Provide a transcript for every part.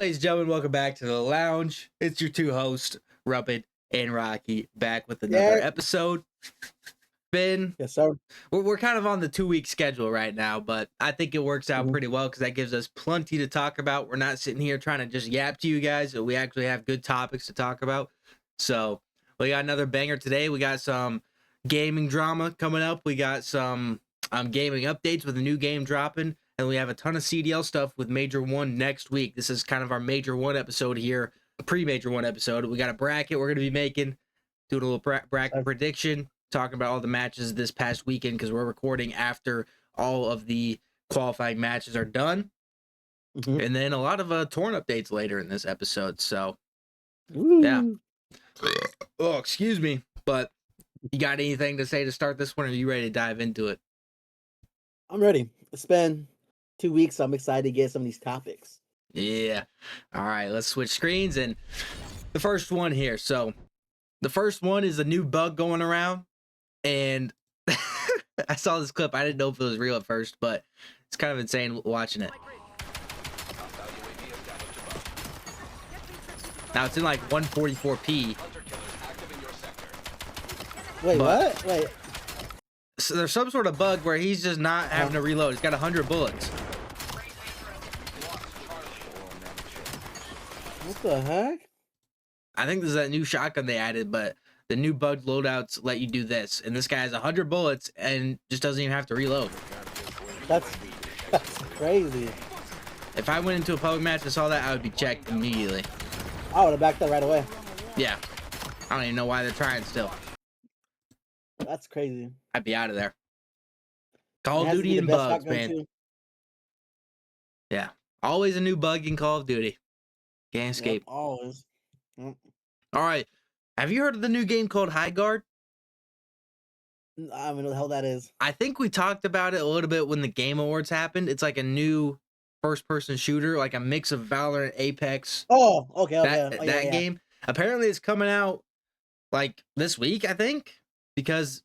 Ladies and gentlemen, welcome back to the lounge. It's your two hosts, RUHPID and Rocky, back with another episode. Ben, yes, sir. We're kind of on the 2-week schedule right now, but I think it works out pretty well because that gives us plenty to talk about. We're not sitting here trying to just yap to you guys. We actually have good topics to talk about. So we got another banger today. We got some gaming drama coming up. We got some gaming updates with a new game dropping. And we have a ton of CDL stuff with Major 1 next week. This is kind of our Major 1 episode here, a pre-Major 1 episode. We got a bracket we're going to be making, doing a little bracket prediction, talking about all the matches this past weekend because we're recording after all of the qualifying matches are done. And then a lot of torn updates later in this episode. So, yeah. Oh, excuse me. But you got anything to say to start this one, or are you ready to dive into it? I'm ready. It's been 2 weeks, so I'm excited to get some of these topics. Yeah. All right, let's switch screens. And the first one here. So the first one is a new bug going around. And I saw this clip. I didn't know if it was real at first, but it's kind of insane watching it. Now it's in like 144p. Wait, what? Wait. So there's some sort of bug where he's just not having to reload. He's got 100 bullets. What the heck? I think this is that new shotgun they added, but the new bugged loadouts let you do this. And this guy has 100 bullets and just doesn't even have to reload. That's crazy. If I went into a public match and saw that, I would be checked immediately. I would have backed up right away. Yeah. I don't even know why they're trying still. That's crazy. I'd be out of there. Call of Duty and bugs, man. Too. Yeah. Always a new bug in Call of Duty. Can't escape. Yep, always. Yep. All right. Have you heard of the new game called Highguard? I don't know what the hell that is. I think we talked about it a little bit when the Game Awards happened. It's like a new first-person shooter, like a mix of Valorant, Apex. Oh, okay. That game. Apparently, it's coming out like this week, I think, because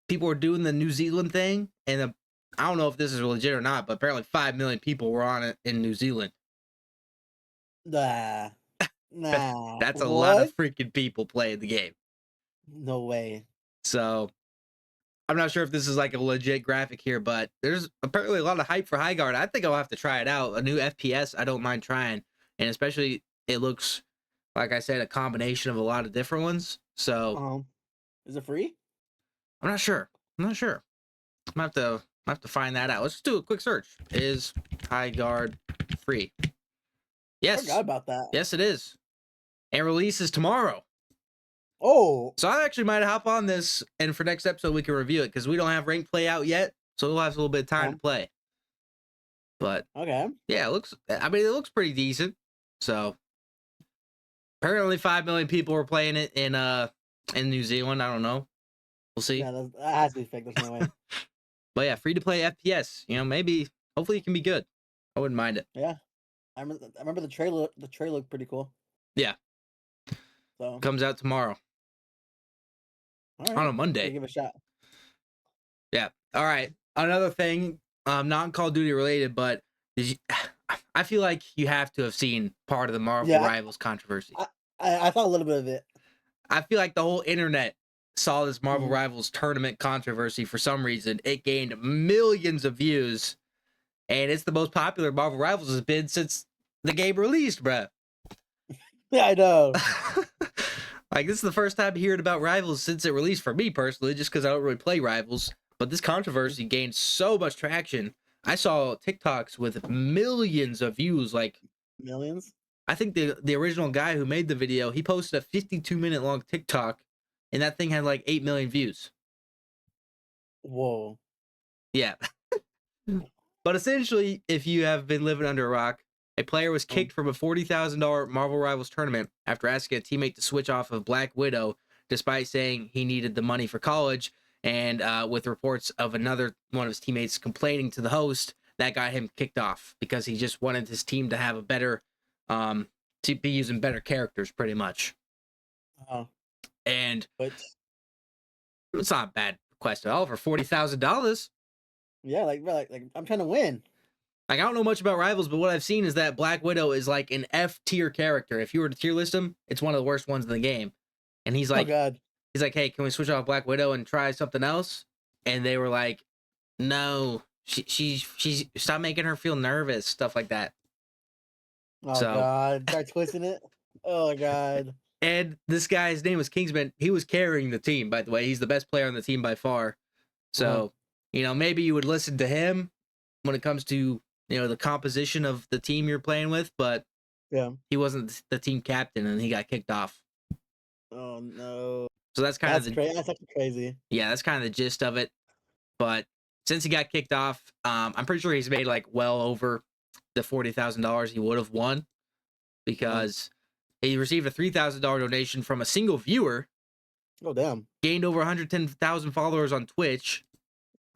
people were doing the New Zealand thing, and I don't know if this is legit or not, but apparently 5 million people were on it in New Zealand. Nah. That's a lot of freaking people playing the game. No way. So I'm not sure if this is like a legit graphic here, but there's apparently a lot of hype for Highguard. I think I'll have to try it out. A new FPS, I don't mind trying. And especially it looks, like I said, a combination of a lot of different ones. So is it free? I'm not sure. I'm gonna have to find that out. Let's just do a quick search. Is Highguard free? Yes. I forgot about that. Yes, it is. And releases tomorrow. Oh. So I actually might hop on this, and for next episode we can review it because we don't have ranked play out yet, so we'll have a little bit of time to play. But okay. Yeah, it looks pretty decent. So apparently 5 million people were playing it in New Zealand. I don't know. We'll see. Yeah, that has to be fake. There's no way. But yeah, free to play FPS. You know, maybe hopefully it can be good. I wouldn't mind it. Yeah. I remember the trailer. The trailer looked pretty cool. Yeah. So comes out tomorrow. All right. On a Monday. Give it a shot. Yeah. All right. Another thing, not Call of Duty related, but I feel like you have to have seen part of the Marvel Rivals controversy. I thought a little bit of it. I feel like the whole internet saw this Marvel Rivals tournament controversy for some reason. It gained millions of views, and it's the most popular Marvel Rivals has been since the game released, bruh. Yeah, I know. Like, this is the first time hearing about Rivals since it released for me personally, just because I don't really play Rivals. But this controversy gained so much traction. I saw TikToks with millions of views, like millions. I think the original guy who made the video, he posted a 52-minute long TikTok, and that thing had like 8 million views. Whoa. Yeah. But essentially, if you have been living under a rock, a player was kicked from a $40,000 Marvel Rivals tournament after asking a teammate to switch off of Black Widow, despite saying he needed the money for college. And with reports of another one of his teammates complaining to the host, that got him kicked off because he just wanted his team to have a better, to be using better characters, pretty much. And it's not a bad request at all for $40,000. Yeah, like I'm trying to win. Like, I don't know much about Rivals, but what I've seen is that Black Widow is like an F tier character. If you were to tier list him, it's one of the worst ones in the game. And Oh God. he's like, hey, can we switch off Black Widow and try something else? And they were like, no, she's stop making her feel nervous, stuff like that. Oh So, God. Start twisting it. Oh God. and this guy's name was Kingsman. He was carrying the team, by the way. He's the best player on the team by far. So, maybe you would listen to him when it comes to, the composition of the team you're playing with, but Yeah. he wasn't the team captain and he got kicked off. Oh no. So that's kind of That's actually crazy. Yeah, that's kind of the gist of it. But since he got kicked off, I'm pretty sure he's made like well over the $40,000 he would have won because he received a $3,000 donation from a single viewer. Oh damn. Gained over 110,000 followers on Twitch.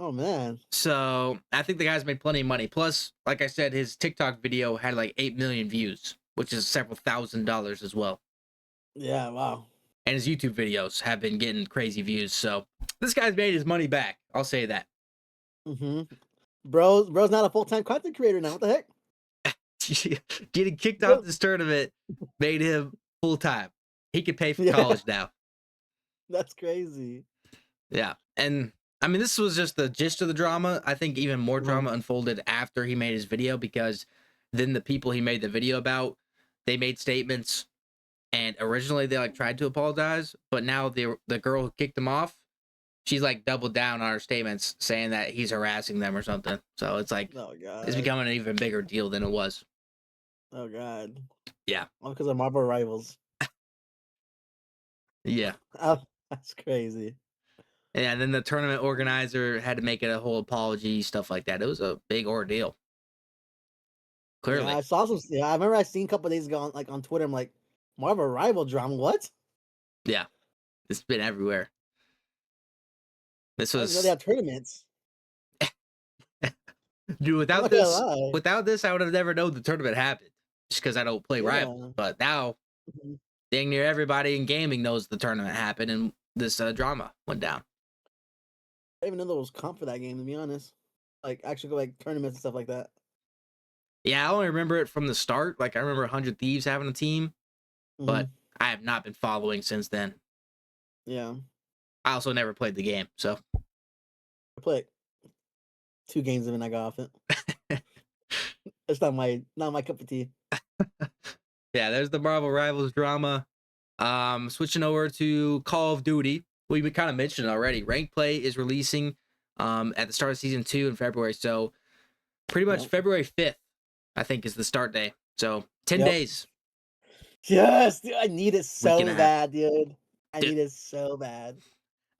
Oh man. So I think the guy's made plenty of money. Plus, like I said, his TikTok video had like 8 million views, which is several $1,000s as well. Yeah, wow. And his YouTube videos have been getting crazy views. So this guy's made his money back. I'll say that. Bro's not a full-time content creator now. What the heck? Getting kicked off this tournament made him full-time. He could pay for college now. That's crazy. Yeah. And I mean, this was just the gist of the drama. I think even more drama unfolded after he made his video because then the people he made the video about, they made statements, and originally they like tried to apologize, but now the girl who kicked him off, she's like doubled down on her statements saying that he's harassing them or something. So it's like, oh God, it's becoming an even bigger deal than it was. Oh God. Yeah. All because of Marvel Rivals. Yeah. Oh, that's crazy. Yeah, and then the tournament organizer had to make it a whole apology, stuff like that. It was a big ordeal. Clearly. Yeah, I saw some. Yeah, I remember I seen a couple days ago on Twitter. I'm like, Marvel Rival drama. What? Yeah, it's been everywhere. This was. They have tournaments. Dude, without this, I would have never known the tournament happened. Just because I don't play Rival. But now, dang near everybody in gaming knows the tournament happened and this drama went down. I didn't even know there was comp for that game, to be honest. Like, actually go like tournaments and stuff like that. Yeah, I only remember it from the start. Like, I remember 100 Thieves having a team, but I have not been following since then. Yeah. I also never played the game, so. I played 2 games of it and I got off it. It's not my cup of tea. Yeah, there's the Marvel Rivals drama. Switching over to Call of Duty. We kind of mentioned it already. Ranked Play is releasing at the start of Season 2 in February. So pretty much February 5th, I think, is the start day. So 10 days. Yes, dude, I need it so bad, dude. I need it so bad.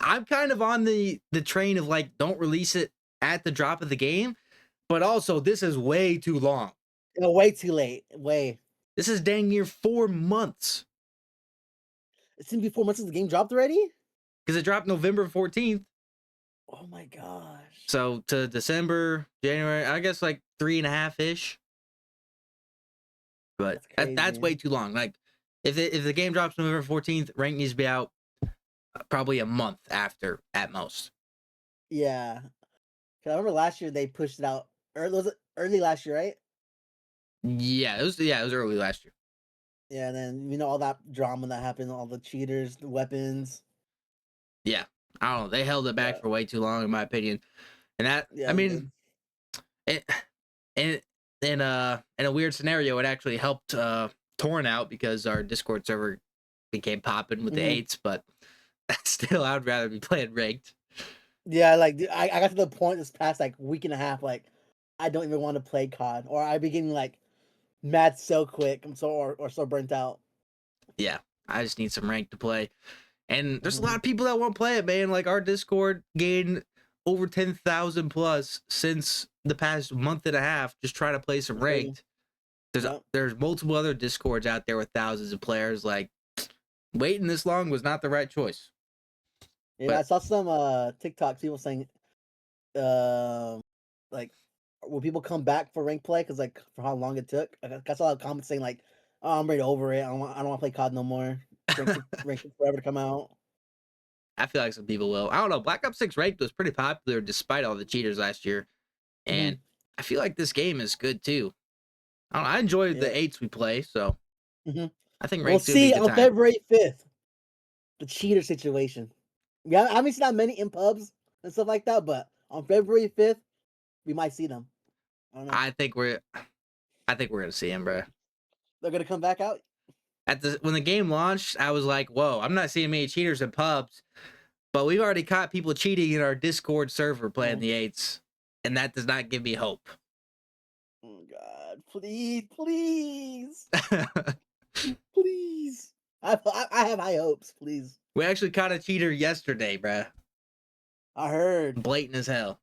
I'm kind of on the train of, like, don't release it at the drop of the game. But also, this is way too long. Way too late. Way. This is dang near 4 months. It's gonna be 4 months since the game dropped already? Because it dropped November 14th. Oh my gosh. So to December, January, I guess like 3.5-ish. But that's way too long. Like, if the game drops November 14th, rank needs to be out probably a month after at most. Yeah. Cause I remember last year they pushed it out. Was it early last year, right? Yeah, it was early last year. Yeah, and then all that drama that happened, all the cheaters, the weapons. Yeah, I don't know. They held it back for way too long, in my opinion. And that, I mean, in a weird scenario, it actually helped Torn out because our Discord server became popping with the 8s. But still, I'd rather be playing ranked. Yeah, like dude, I got to the point this past like week and a half, like I don't even want to play COD, or I be getting like mad so quick. I'm so or so burnt out. Yeah, I just need some rank to play. And there's a lot of people that won't play it, man. Like, our Discord gained over 10,000 plus since the past month and a half just trying to play some ranked. There's multiple other Discords out there with thousands of players. Like, waiting this long was not the right choice. Yeah, I saw some TikTok people saying, like, will people come back for rank play? Because like for how long it took. I saw a comment saying like, "Oh, I'm ready over it. I don't want to play COD no more. Rank forever to come out." I feel like some people will. I don't know. Black Ops 6 Ranked was pretty popular despite all the cheaters last year, and I feel like this game is good too. I don't know, I enjoy the Yeah. 8s we play, so I think We'll Ranked's gonna be a see good on time. February 5th the cheater situation. Yeah, I haven't seen that many in pubs and stuff like that, but on February 5th, we might see them. I don't know. I think we're gonna see him, bro. They're gonna come back out. When the game launched, I was like, "Whoa, I'm not seeing many cheaters in pubs." But we've already caught people cheating in our Discord server playing the 8s, and that does not give me hope. Oh God! Please, please, please! I have high hopes. Please. We actually caught a cheater yesterday, bruh. I heard. Blatant as hell.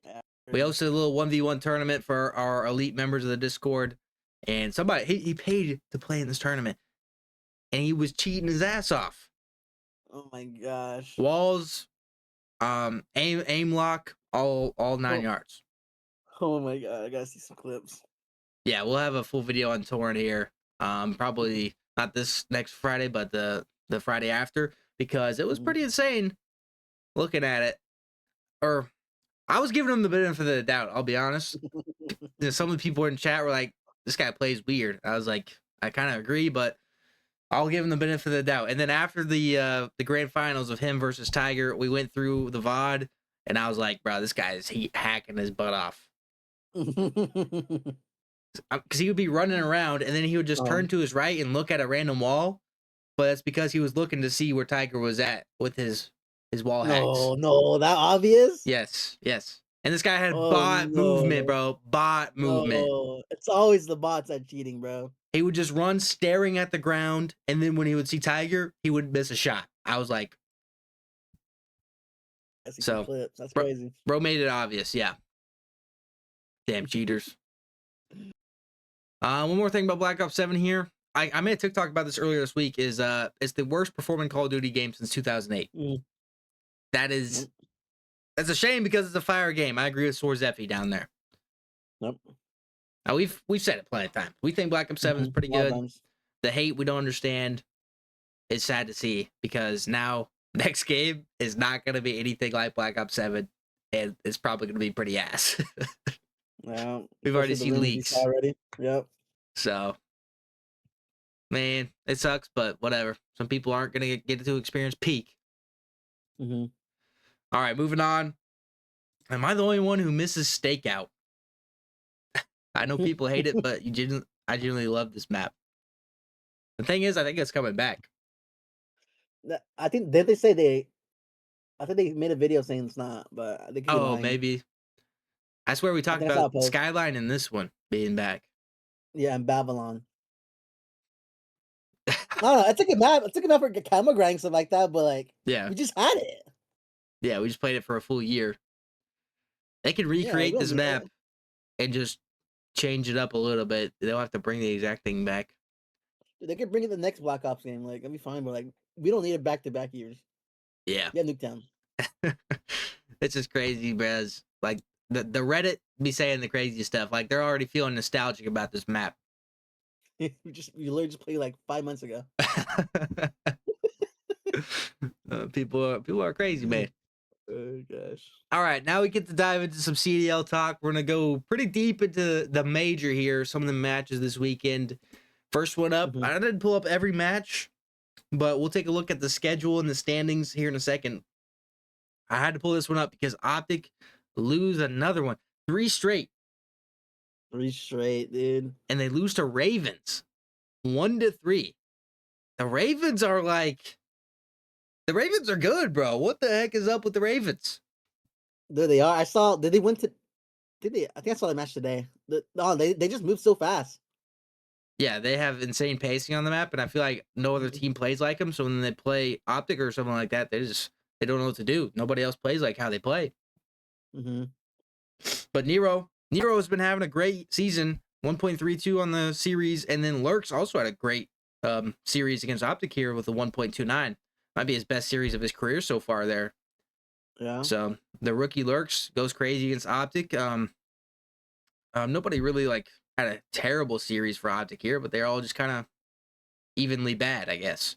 I We heard. hosted a little 1v1 tournament for our elite members of the Discord, and somebody he paid to play in this tournament, and he was cheating his ass off. Oh my gosh! Walls, aim lock, all 9 yards. Oh my God! I gotta see some clips. Yeah, we'll have a full video on Torrent here. Probably not this next Friday, but the Friday after, because it was pretty insane looking at it. Or I was giving him the benefit of the doubt, I'll be honest. Some of the people in chat were like, this guy plays weird. I was like, I kind of agree, but I'll give him the benefit of the doubt. And then after the grand finals of him versus Tiger, we went through the VOD, and I was like, bro, this guy is hacking his butt off. Because he would be running around, and then he would just turn to his right and look at a random wall. But that's because he was looking to see where Tiger was at with his wall hacks. No, that obvious? Yes. And this guy had bot movement, bro. Bot movement. No. It's always the bots that cheating, bro. He would just run staring at the ground, and then when he would see Tiger, he would miss a shot. I was like, I see some clips. That's crazy. Bro made it obvious, yeah. Damn cheaters. One more thing about Black Ops 7 here. I made a TikTok about this earlier this week. It's the worst performing Call of Duty game since 2008. That's a shame because it's a fire game. I agree with Soar Zeffy down there. Nope. Now we've said it plenty of times. We think Black Ops 7 is pretty good. The hate we don't understand. It's sad to see because now next game is not going to be anything like Black Ops 7, and it's probably going to be pretty ass. Yeah, we've already seen leaks already. Yep. So, man, it sucks, but whatever. Some people aren't going to get to experience peak. All right, moving on. Am I the only one who misses Stakeout? I know people hate it, but I genuinely love this map. The thing is, I think it's coming back. I think did they say I think they made a video saying it's not, but they could be lying. Maybe. I swear we talked about Skyline in this one being back. Yeah, and Babylon. I don't know. It took a map for camera grinding stuff like that, but like, yeah, we just had it. Yeah, we just played it for a full year. They could recreate this map and just change it up a little bit. They don't have to bring the exact thing back. They could bring it the next Black Ops game. Like, it'd be fine, but like, we don't need it back-to-back years. Yeah. Yeah, Nuketown. It's just crazy, bros. Like, the Reddit be saying the craziest stuff. Like, they're already feeling nostalgic about this map. we literally just played like 5 months ago. People are crazy, man. Oh gosh. All right, now we get to dive into some CDL talk. We're gonna go pretty deep into the major here. Some of the matches this weekend. First one up. I didn't pull up every match, but we'll take a look at the schedule and the standings here in a second. I had to pull this one up because Optic lose another one. 3 straight. 3 straight, dude. And they lose to Ravens. 1-3. The Ravens are good, bro. What the heck is up with the Ravens? There they are. I think I saw the match today. They just move so fast. Yeah, they have insane pacing on the map, and I feel like no other team plays like them. So when they play Optic or something like that, they don't know what to do. Nobody else plays like how they play. But Nero has been having a great season. 1.32 on the series, and then Lurks also had a great series against Optic here with a 1.29. Might be his best series of his career so far there. Yeah. So the rookie Lurks goes crazy against Optic. Nobody really had a terrible series for Optic here, but they're all just kind of evenly bad, I guess.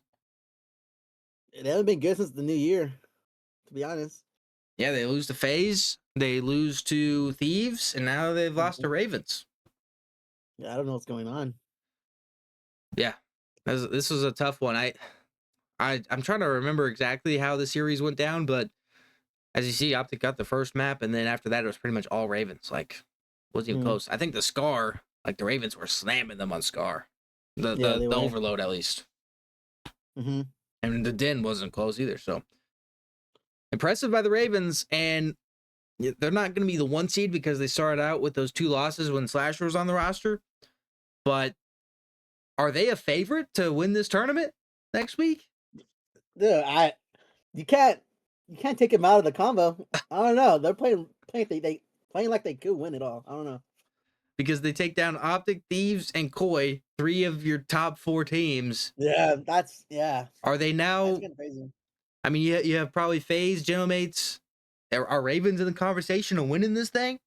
They haven't been good since the new year, to be honest. Yeah, they lose to FaZe, they lose to Thieves, and now they've lost to Ravens. Yeah, I don't know what's going on. Yeah, this was a tough one. I'm trying to remember exactly how the series went down, but as you see, Optic got the first map, and then after that, it was pretty much all Ravens. Like, wasn't even close. I think the Scar, like the Ravens were slamming them on Scar, the were. Overload at least, and the Den wasn't close either. So impressive by the Ravens, and they're not going to be the 1 seed because they started out with those 2 losses when Slasher was on the roster. But are they a favorite to win this tournament next week? Dude, you can't take them out of the combo. I don't know. They're playing like they could win it all. I don't know. Because they take down Optic, Thieves, and Koi, 3 of your top 4 teams. Yeah, Are they now? That's getting crazy. I mean, you have probably FaZe, Genomates. Are Ravens in the conversation of winning this thing?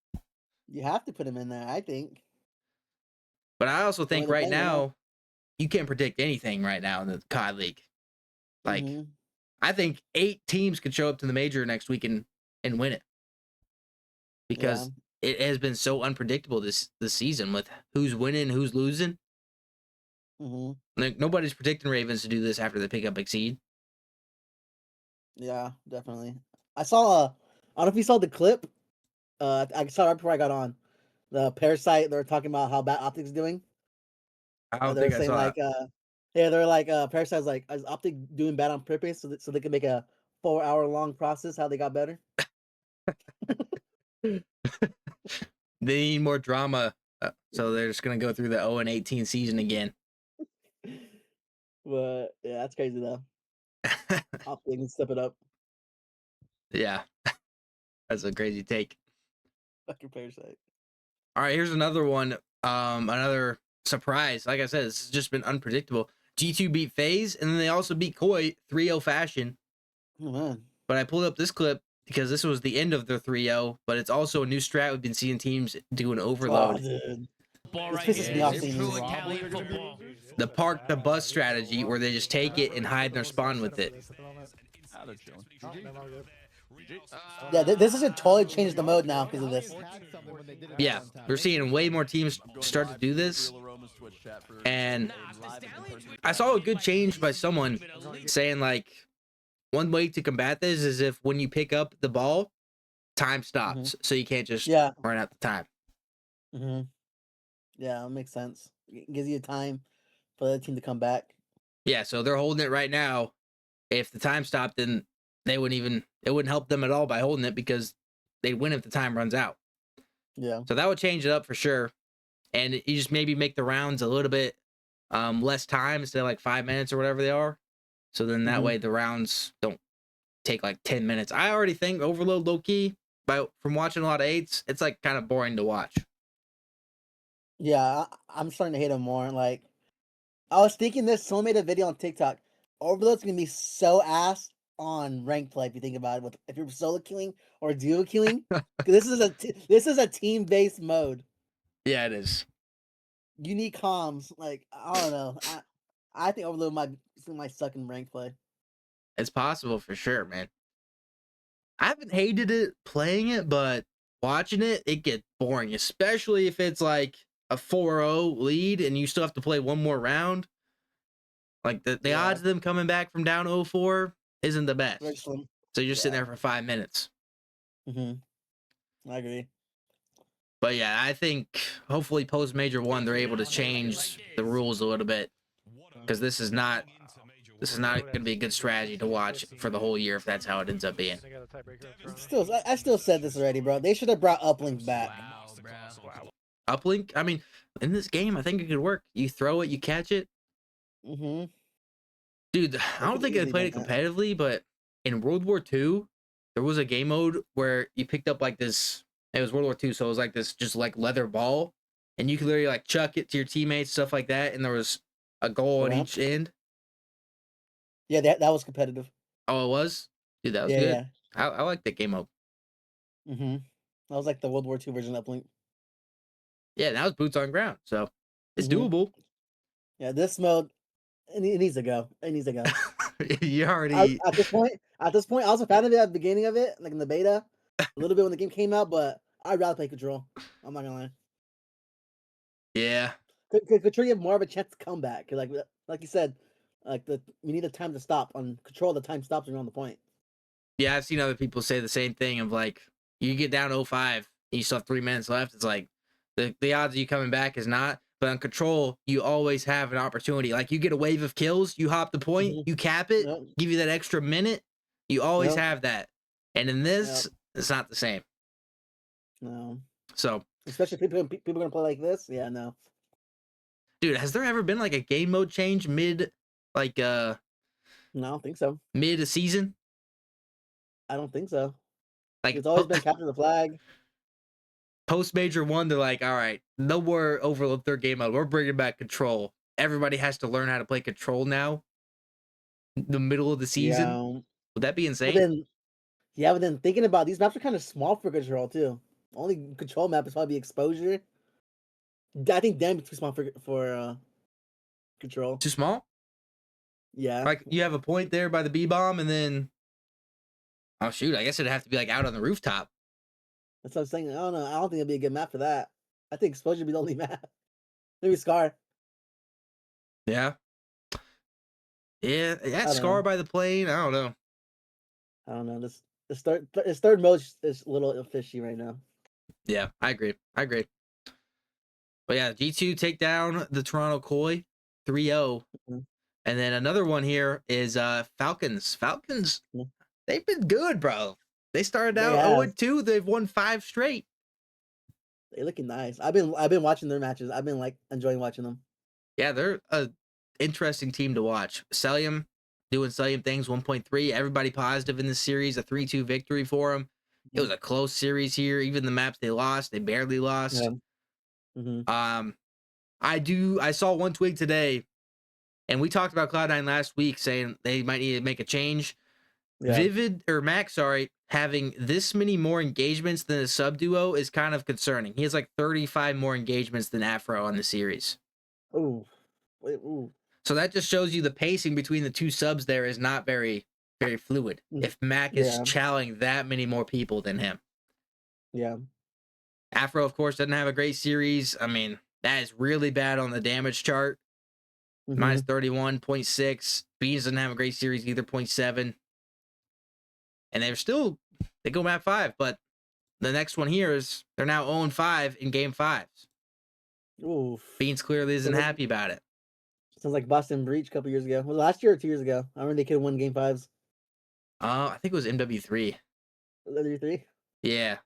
You have to put them in there, I think. But I also think right now, you can't predict anything right now in the COD League. Like, I think 8 teams could show up to the major next week and win it. Because it has been so unpredictable this season with who's winning, who's losing. Like, nobody's predicting Ravens to do this after they pick up Exceed. Yeah, definitely. I saw. I don't know if you saw the clip. I saw it right before I got on. The Parasite. They're talking about how bad Optic's doing. I don't think I saw like, yeah, they're like, Parasite's like, is Optic doing bad on purpose so they can make a 4-hour-long process how they got better? They need more drama, so they're just gonna go through the 0-18 season again. But yeah, that's crazy though. Optic can step it up. Yeah, that's a crazy take. Fucking Parasite. All right, here's another one. Another surprise. Like I said, this has just been unpredictable. G2 beat FaZe, and then they also beat Koi 3-0 fashion. Oh man! But I pulled up this clip because this was the end of their 3-0, but it's also a new strat we've been seeing teams do an overload. Oh, dude. This pisses me off seeing the park the bus strategy where they just take it and hide in their spawn with it. Yeah, this is a totally changed the mode now because of this. Yeah, we're seeing way more teams start to do this. And I saw a good change by someone saying, like, one way to combat this is if when you pick up the ball, time stops. So you can't just run out the time. Yeah, that makes sense. It gives you time for the team to come back. Yeah, so they're holding it right now. If the time stopped, then it wouldn't help them at all by holding it because they'd win if the time runs out. Yeah. So that would change it up for sure. And you just maybe make the rounds a little bit less time instead of like 5 minutes or whatever they are. So then that way the rounds don't take like 10 minutes. I already think Overload low key, from watching a lot of 8s, it's like kind of boring to watch. Yeah, I'm starting to hate him more. Like, I was thinking this. Someone made a video on TikTok. Overload's gonna be so ass on ranked play if you think about it. If you're solo killing or duo killing, this is a team based mode. Yeah, it is. You need comms. Like, I don't know. I think Overload might suck in ranked play. It's possible for sure, man. I haven't hated it playing it, but watching it gets boring, especially if it's like a 4-0 lead and you still have to play one more round. Like the odds of them coming back from down 0-4 isn't the best. So you're just sitting there for 5 minutes. I agree. But yeah, I think hopefully post Major 1 they're able to change the rules a little bit because this is not going to be a good strategy to watch for the whole year if that's how it ends up being. I still said this already, bro. They should have brought Uplink back. Uplink? I mean, in this game, I think it could work. You throw it, you catch it. Dude, I don't think I played it competitively, but in World War II, there was a game mode where you picked up like this. It was World War II, so it was like this just like leather ball, and you could literally like chuck it to your teammates, stuff like that, and there was a goal on each end. Yeah, that was competitive. Oh, it was? Dude, that was good. Yeah. I like that game mode. That was like the World War II version of Uplink. Yeah, that was boots on ground, so it's doable. Yeah, this mode, it needs to go. It needs to go. You already at this point, At this point, I was a fan of it at the beginning of it, like in the beta, a little bit when the game came out, but I'd rather play Control. I'm not gonna lie. Yeah. Control, you have more of a chance to come back. 'Cause like you said, like you need a time to stop. On Control, the time stops around the point. Yeah, I've seen other people say the same thing of like, you get down 0-5, and you still have 3 minutes left. It's like the odds of you coming back is not. But on Control, you always have an opportunity. Like, you get a wave of kills, you hop the point, Mm-hmm. you cap it, Yep. give you that extra minute. You always Yep. have that. And in Yep. this, it's not the same. No. So, Especially people gonna play like this. Yeah. No. dude, has there ever been like a game mode change like No, I don't think so. mid a season? I don't think so. Like It's always been capture the flag. post Major 1, they're like, all right, no more overload their game mode. We're bringing back Control. Everybody has to learn how to play Control now. The middle of the season. Yeah. Would that be But insane? then, yeah, but then thinking about these maps are kind of small for Control too. Only Control map is probably Exposure. I think Damage is too small for Control. Too small? Yeah, Like, you have a point there by the B bomb, and then, oh shoot, I guess it'd have to be like out on the rooftop. that's what I'm saying. I don't know. I don't think it'd be a good map for that. I think Exposure would be the only map. Maybe Scar. Yeah. Yeah, I that don't Scar know. by the plane. I don't know. I don't know. This third mode is a little fishy right now. Yeah, I agree. But yeah, G2 take down the Toronto Koi 3-0. Mhm. And then another one here is Falcons. Falcons, Mhm. they've been good, bro. They started They out have. 0-2. They've won 5 straight. They looking nice. I've been watching their matches. I've been like enjoying watching them. Yeah, they're a interesting team to watch. Celium doing Celium things, 1.3. Everybody positive in this series, a 3-2 victory for them. It was a close series here. Even the maps they lost, they barely lost. Yeah. Mm-hmm. I saw one tweet today, and we talked about Cloud9 last week saying they might need to make a change. Yeah. Max, having this many more engagements than a sub duo is kind of concerning. He has like 35 more engagements than Afro on the series. Ooh. Wait. Ooh. So that just shows you the pacing between the two subs there is not very, very fluid. If Mac is Yeah. chowing that many more people than him. Yeah. Afro, of course, doesn't have a great series. I mean, that is really bad on the damage chart. Mm-hmm. Minus 31.6. Beans doesn't have a great series either, 0.7. And they go map 5, but the next one here is they're now 0-5 in game 5s. Ooh. Beans clearly isn't happy about it. Sounds like Boston Breach a couple years ago. Was it last year or 2 years ago? I remember they could have won game fives. I think it was MW3. Was that 3? Yeah.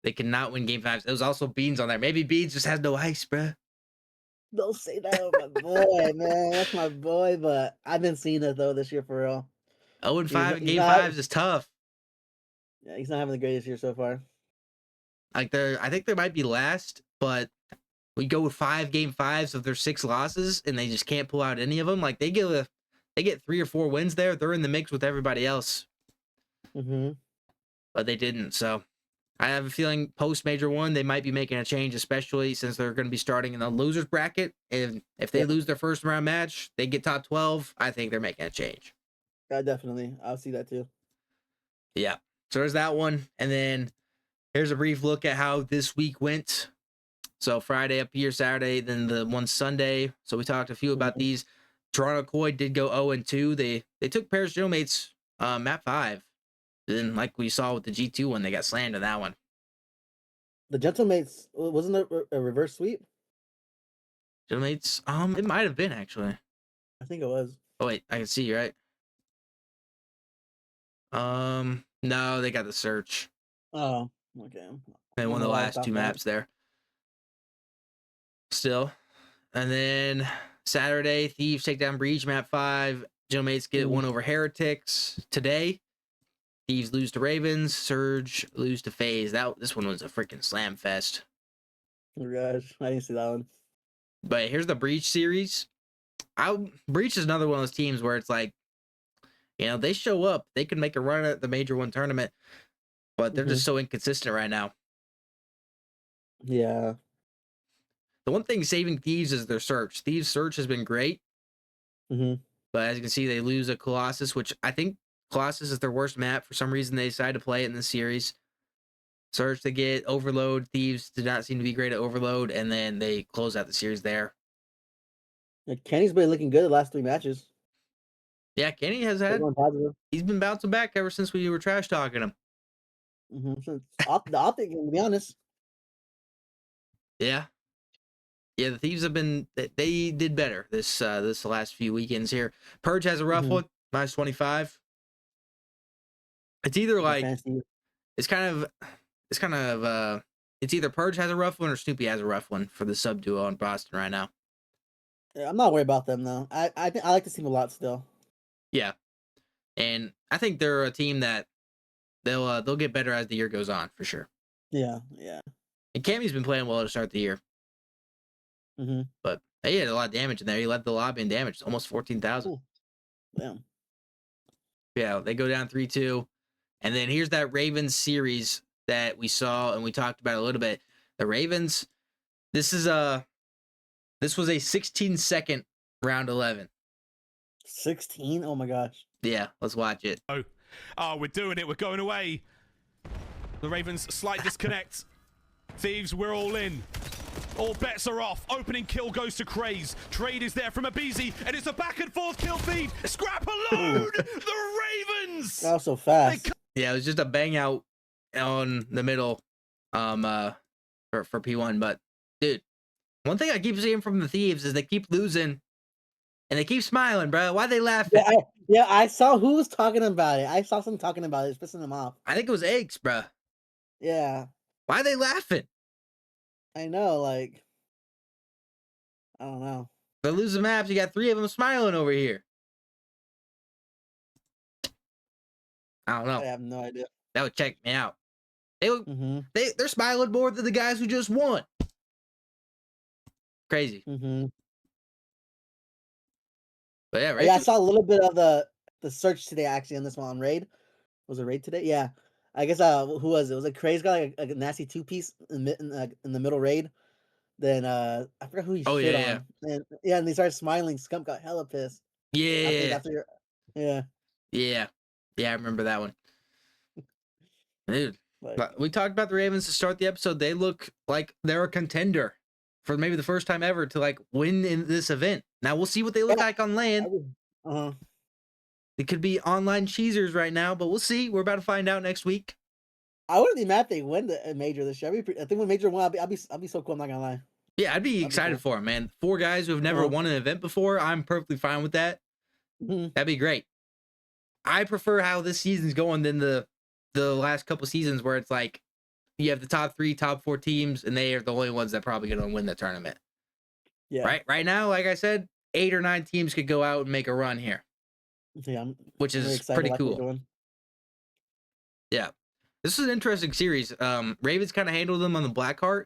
They cannot win game 5s. There was also Beans on there. Maybe Beans just has no ice, bruh. Don't say that about my boy, man. That's my boy, but I've been seeing it though this year for real. 0-5 in He's game not. 5s is tough. Yeah, he's not having the greatest year so far. Like, I think they might be last, but we go with 5 game 5s of their 6 losses, and they just can't pull out any of them. Like, they get 3 or 4 wins there. They're in the mix with everybody else, Mm-hmm. but they didn't. So I have a feeling post Major 1, they might be making a change, especially since they're going to be starting in the losers bracket. And if they lose their first round match, they get top 12. I think they're making a change. Yeah, definitely. I'll see that too. Yeah. So there's that one. And then here's a brief look at how this week went. So Friday up here, Saturday, then the one Sunday. So we talked a few about these. Toronto Koi did go 0-2. They took Paris Geomates map 5. Then, like we saw with the G2 one, they got slammed in that one. The Gentlemates wasn't it a reverse sweep? Geomates, it might have been actually. I think it was. Oh wait, I can see, right? No, they got the search. Oh, okay. They I won don't the know why I last thought 2 that. maps there. Still. And then Saturday, Thieves take down Breach, map 5. Geomates get one over Heretics. Today, Thieves lose to Ravens. Surge lose to FaZe. This one was a freaking slam fest. Oh gosh, I didn't see that one. But here's the Breach series. Breach is another one of those teams where it's like, they show up. They can make a run at the Major 1 tournament, but they're just so inconsistent right now. Yeah. The one thing saving Thieves is their search. Thieves' search has been great. Mm-hmm. But as you can see, they lose a Colossus, which I think Colossus is their worst map. For some reason, they decided to play it in the series. Surge to get Overload. Thieves did not seem to be great at Overload, and then they close out the series there. Yeah, Kenny's been looking good the last 3 matches. Yeah, Kenny has he's been bouncing back ever since we were trash talking him. So the optic, to be honest. Yeah. Yeah, the Thieves have been they did better this last few weekends here. Purge has a rough one, minus 25. It's either like it's kind of it's either Purge has a rough one or Snoopy has a rough one for the sub duo in Boston right now. Yeah, I'm not worried about them though. I think I like this team a lot still. Yeah. And I think they're a team that they'll get better as the year goes on for sure. Yeah. And Cammy's been playing well to start the year. But he had a lot of damage in there. He led the lobby in damage, almost 14,000. Damn. Yeah, they go down 3-2. And then here's that Ravens series that we saw and we talked about a little bit. The Ravens, this was a 16-second round 11. 16? Oh my gosh. Yeah, let's watch it. Oh, we're doing it. We're going away. The Ravens, slight disconnect. Thieves, we're all in. All bets are off. Opening kill goes to Craze. Trade is there from Abizi, and it's a back and forth kill feed. Scrap alone. The Ravens. That was so fast. Yeah, it was just a bang out on the middle for P1. But dude, one thing I keep seeing from the Thieves is they keep losing and they keep smiling, bro. Why they laughing? Yeah, I saw who was talking about it. I saw someone talking about it. It's pissing them off. I think it was Eggs, bro. Yeah. Why are they laughing? I know, like, I don't know. They're losing maps. You got 3 of them smiling over here. I don't know. I have no idea. That would check me out. They look, they're smiling more than the guys who just won. Crazy. But yeah, I saw a little bit of the search today actually on this one on Raid. Was it Raid today? Yeah. I guess who was it? It was a Craze guy, like a nasty 2-piece in the middle Raid. Then I forgot who he shit on. And and they started smiling. Scump got hella pissed. Yeah. Yeah. I remember that one. Dude, we talked about the Ravens to start the episode. They look like they're a contender for maybe the first time ever to like win in this event. Now we'll see what they look like on land. It could be online cheesers right now, but we'll see. We're about to find out next week. I wouldn't be mad if they win the major this year. I think when major won, I'll be so cool. I'm not gonna lie. Yeah, I'd be excited for him, man. 4 guys who have never won an event before. I'm perfectly fine with that. That'd be great. I prefer how this season's going than the last couple seasons where it's like you have the top 3, top 4 teams, and they are the only ones that probably going to win the tournament. Yeah. Right now, like I said, 8 or 9 teams could go out and make a run here. Yeah, which is pretty cool. Yeah. This is an interesting series. Ravens kind of handled them on the Blackheart.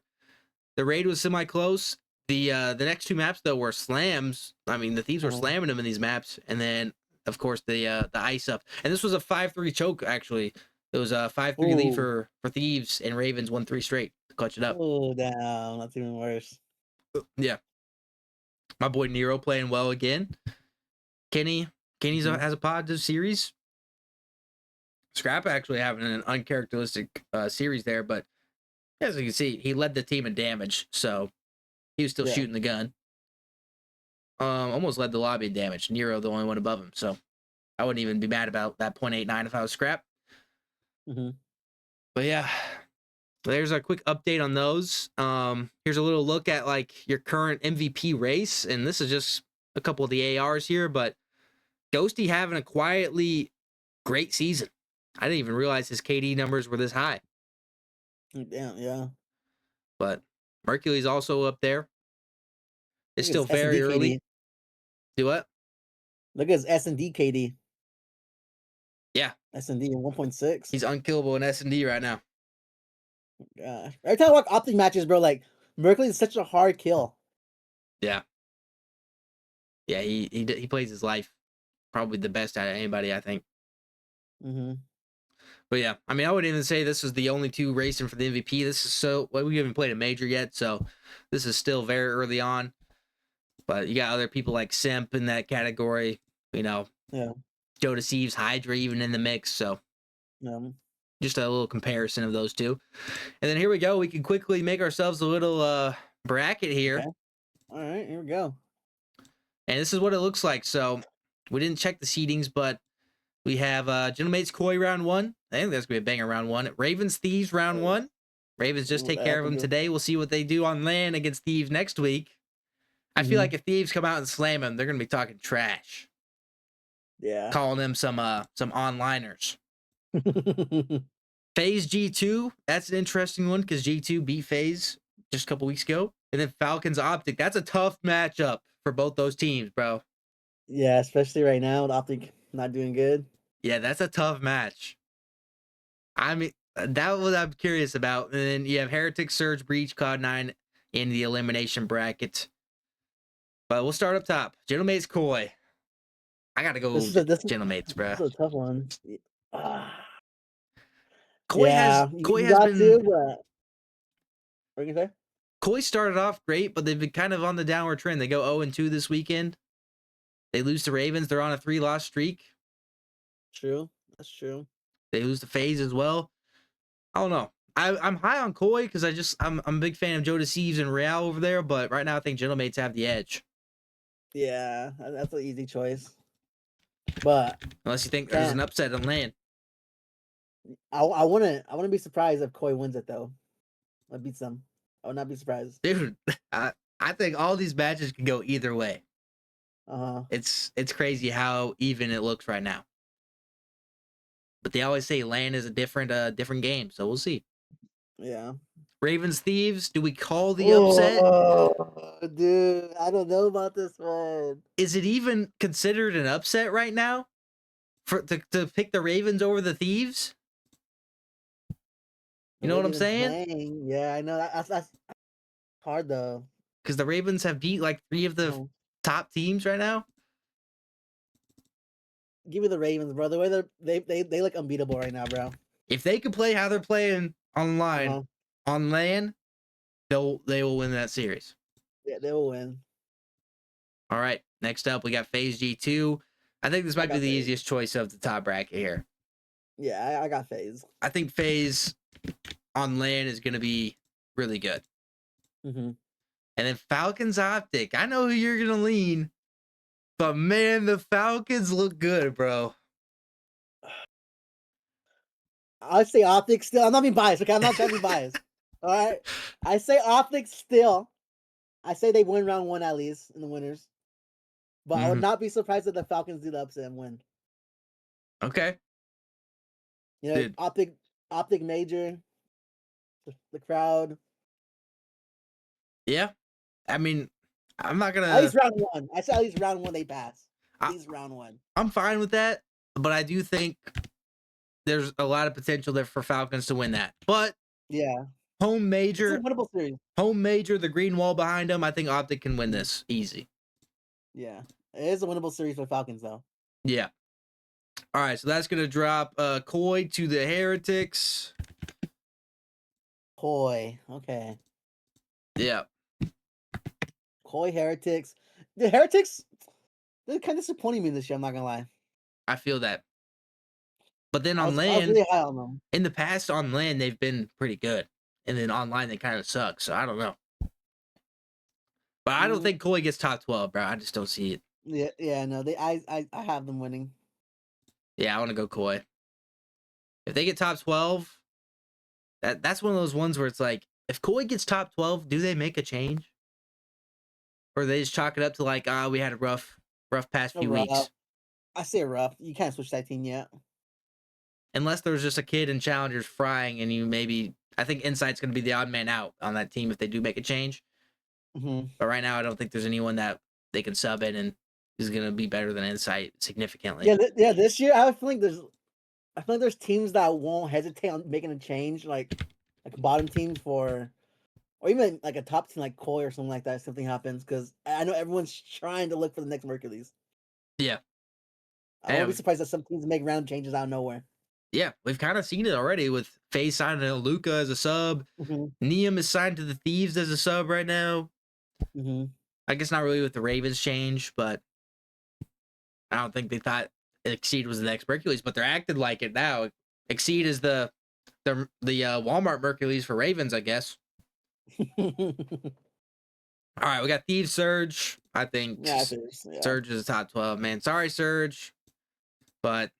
The Raid was semi-close. The next 2 maps, though, were slams. I mean, the Thieves were slamming them in these maps. And then, of course, the ice up. And this was a 5-3 choke, actually. It was a 5-3 lead for Thieves, and Ravens won 3 straight to clutch it up. Oh, damn. That's even worse. Yeah. My boy Nero playing well again. Kenny's has a positive series. Scrap actually having an uncharacteristic series there, but as you can see, he led the team in damage, so he was still shooting the gun. Almost led the lobby in damage. Nero the only one above him, so I wouldn't even be mad about that 0.89 if I was Scrap. But yeah, there's a quick update on those. Here's a little look at like your current MVP race, and this is just a couple of the ARs here, but Ghosty having a quietly great season. I didn't even realize his KD numbers were this high. Damn, yeah. But Mercury's also up there. It's still very early. Do what? Look at his S&D KD. Yeah. S&D in 1.6. He's unkillable in S&D right now. Gosh. Every time I watch Optic matches, bro, like, Mercury is such a hard kill. Yeah. Yeah, he plays his life. Probably the best out of anybody, I think. But yeah, I mean, I wouldn't even say this is the only 2 racing for the MVP. This is we haven't played a major yet, so this is still very early on. But you got other people like Simp in that category, you know. Yeah. Joe Deceives, Hydra even in the mix. So just a little comparison of those two. And then here we go. We can quickly make ourselves a little bracket here. Okay. All right, here we go. And this is what it looks like. So we didn't check the seedings, but we have Gentlemates Koi round 1. I think that's going to be a banger round 1. Ravens Thieves round 1. Ravens just take care of them today. We'll see what they do on land against Thieves next week. I feel like if Thieves come out and slam them, they're going to be talking trash. Yeah. Calling them some onliners. FaZe G2, that's an interesting one because G2 beat FaZe just a couple weeks ago. And then Falcons Optic, that's a tough matchup for both those teams, bro. Yeah, especially right now with Optic not doing good. Yeah, that's a tough match. I mean, that what I'm curious about. And then you have Heretic, Surge, Breach, Cloud9 in the elimination bracket. But we'll start up top. Gentlemates Koi. I got to go Gentlemates, bro. This is a tough one. Koi has been. What are you gonna say? Koi started off great, but they've been kind of on the downward trend. They go 0-2 this weekend. They lose to Ravens. They're on a 3-loss streak. True. That's true. They lose to FaZe as well. I don't know. I'm high on Koi because I'm a big fan of Joe Deceives and Real over there, but right now I think Gentlemates have the edge. Yeah, that's an easy choice. But unless you think there's an upset on land. I wouldn't be surprised if Koi wins it though. I beat them. I would not be surprised. Dude, I think all these matches can go either way. It's crazy how even it looks right now. But they always say land is a different game, so we'll see. Yeah. Ravens Thieves, do we call the upset? Oh, dude, I don't know about this one. Is it even considered an upset right now? To pick the Ravens over the Thieves? You know what I'm saying? Playing. Yeah, I know. That's hard though. Because the Ravens have beat like 3 of the top teams right now. Give me the Ravens, bro. The way they look unbeatable right now, bro. If they could play how they're playing online, on land, they will win that series. Yeah, they will win. All right. Next up, we got FaZe G2. I think this might be the easiest choice of the top bracket here. Yeah, I got FaZe. I think FaZe on land is going to be really good. And then Falcons Optic. I know who you're going to lean, but man, the Falcons look good, bro. I say Optic still. I'm not being biased. Okay, I'm not trying to be biased. All right, I say Optic still. I say they win round 1 at least in the winners, but I would not be surprised if the Falcons do the upset and win. Okay. You know, Optic major, the crowd. Yeah, I mean, I'm not gonna. At least round 1. I say at least round 1 they pass. At least round 1. I'm fine with that, but I do think there's a lot of potential there for Falcons to win that. But yeah, home major, it's a winnable series. Home major, the green wall behind them. I think Optic can win this easy. Yeah, it is a winnable series for Falcons though. Yeah. All right, so that's gonna drop Koi to the Heretics. Koi, okay. Yeah. Koi Heretics. The Heretics, they're kind of disappointing me this year. I'm not gonna lie. I feel that. But then on land, I was really high on them. In the past on land, they've been pretty good, and then online they kind of suck. So I don't know. But I don't think Koi gets top 12, bro. I just don't see it. Yeah, no. I have them winning. Yeah, I want to go Koi. If they get top 12, that's one of those ones where it's like, if Koi gets top 12, do they make a change? Or they just chalk it up to like, we had a rough past few weeks. I say rough. You can't switch that team yet. Unless there's just a kid in Challengers frying and you maybe... I think Insight's going to be the odd man out on that team if they do make a change. But right now, I don't think there's anyone that they can sub in and is going to be better than Insight significantly. Yeah. This year, I feel like there's teams that won't hesitate on making a change, like bottom teams or even like a top team like Koi or something like that. If something happens, because I know everyone's trying to look for the next Mercules. Yeah, I won't be surprised that some teams make random changes out of nowhere. Yeah, we've kind of seen it already with FaZe signing to Luca as a sub. Neum is signed to the Thieves as a sub right now. I guess not really with the Ravens change, but I don't think they thought Exceed was the next Mercules, but they're acting like it now. Exceed is the Walmart Mercules for Ravens, I guess. All right, we got Thieves Surge. I think Yeah. Surge is a top 12, man. Sorry, Surge, but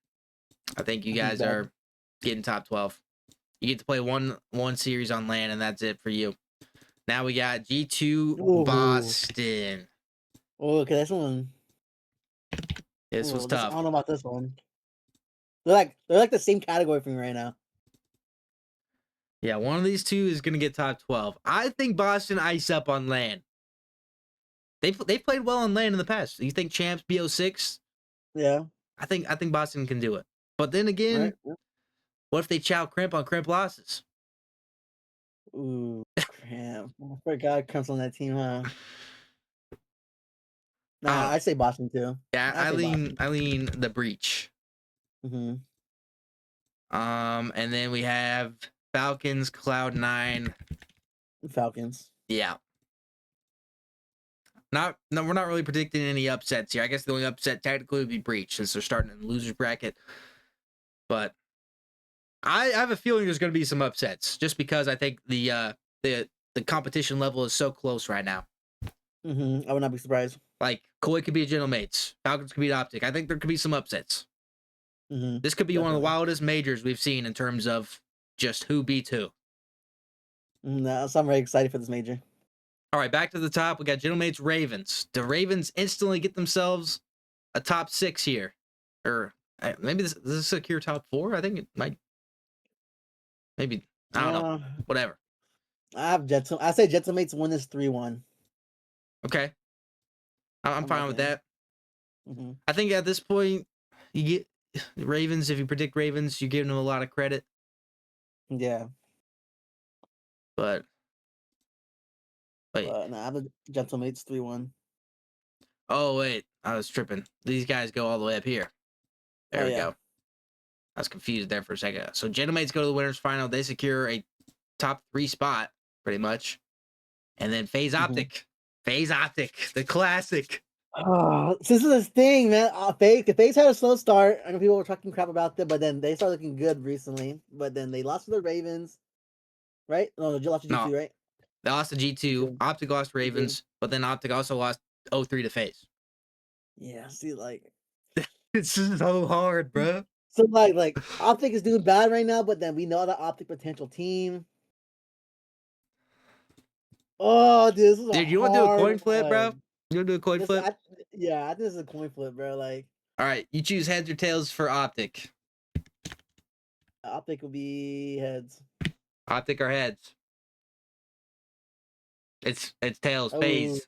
I think you guys are getting top 12. You get to play one series on LAN, and that's it for you. Now we got G2 Ooh. Boston. Oh, okay, this one. This was tough. I don't know about this one. They're like the same category for me right now. Yeah, one of these two is gonna get top 12. I think Boston ice up on LAN. They've played well on LAN in the past. You think champs BO6? Yeah. I think Boston can do it. But then again, Right. Yeah. what if they chow Crimp on Crimp losses? Ooh, Cramp. I forgot Cramp's on that team, huh? Nah, I say Boston too. Yeah, I lean the Breach. Mm-hmm. And then we have Falcons, Cloud9. Falcons. Yeah. No, we're not really predicting any upsets here. I guess the only upset technically would be Breach since they're starting in the losers bracket. But I have a feeling there's going to be some upsets just because I think the competition level is so close right now. Mm-hmm. I would not be surprised. Like Koi could be a Gentlemates, Falcons could be an Optic. I think there could be some upsets. Mm-hmm. This could be one of the Definitely. wildest majors we've seen in terms of just who beats who. No, so I'm very excited for this major. All right, back to the top. We got Gentlemates Ravens. The Ravens instantly get themselves a top 6 here, or maybe this is a secure top 4. I think it might. Maybe I don't know. Whatever. I have I say Gentlemates win this 3-1. Okay, I'm fine with that. Mm-hmm. I think at this point, you get Ravens. If you predict Ravens, you're giving them a lot of credit. Yeah. But wait. No, I have the Gentlemates 3-1. Oh wait, I was tripping. These guys go all the way up here. There we go. I was confused there for a second. So Gentlemates go to the winners final. They secure a top 3 spot, pretty much. And then FaZe Optic. FaZe Optic, the classic. Oh, this is the thing, man. FaZe had a slow start. I know people were talking crap about them, but then they started looking good recently. But then they lost to the Ravens, right? No, they lost to G2, right? They lost to G2. Optic lost to Ravens, but then Optic also lost 0-3 to FaZe. Yeah, see, like it's just so hard, bro. So like Optic is doing bad right now, but then we know the Optic potential team. Oh, dude, this is dude, you want to do a coin flip, bro? You want to do a coin flip? I think this is a coin flip, bro. Like, all right, you choose heads or tails for Optic. Optic will be heads. Optic or heads? It's tails. FaZe.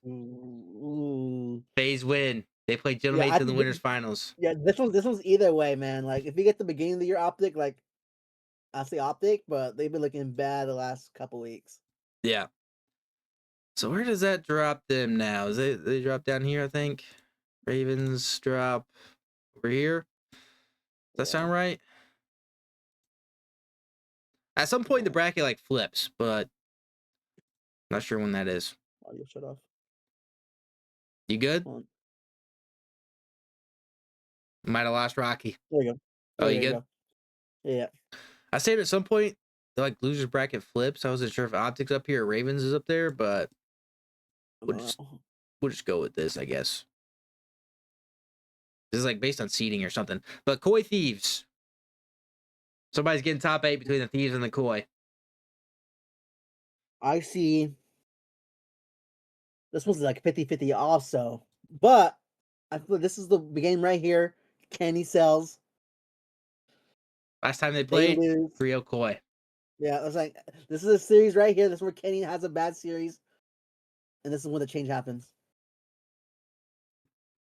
FaZe win. They play Gentlemates in the winners finals. Yeah, this one's either way, man. Like, if you get the beginning of the year Optic, like I say Optic, but they've been looking bad the last couple weeks. Yeah. So where does that drop them now? Is they drop down here? I think Ravens drop over here. Does that sound right? At some point, the bracket like flips, but not sure when that is. Oh, you shut off. You good? Might have lost Rocky. There you go. Oh, you good? Yeah. I said at some point the like losers bracket flips. I wasn't sure if Optics up here or Ravens is up there, but we'll just go with this, I guess. This is like based on seeding or something. But Koi Thieves. Somebody's getting top 8 between the Thieves and the Koi. I see. This one's like 50-50 also. But I feel this is the game right here. Kenny sells. Last time they played, 3-0 Koi. Yeah, I was like, this is a series right here. This is where Kenny has a bad series. And this is when the change happens.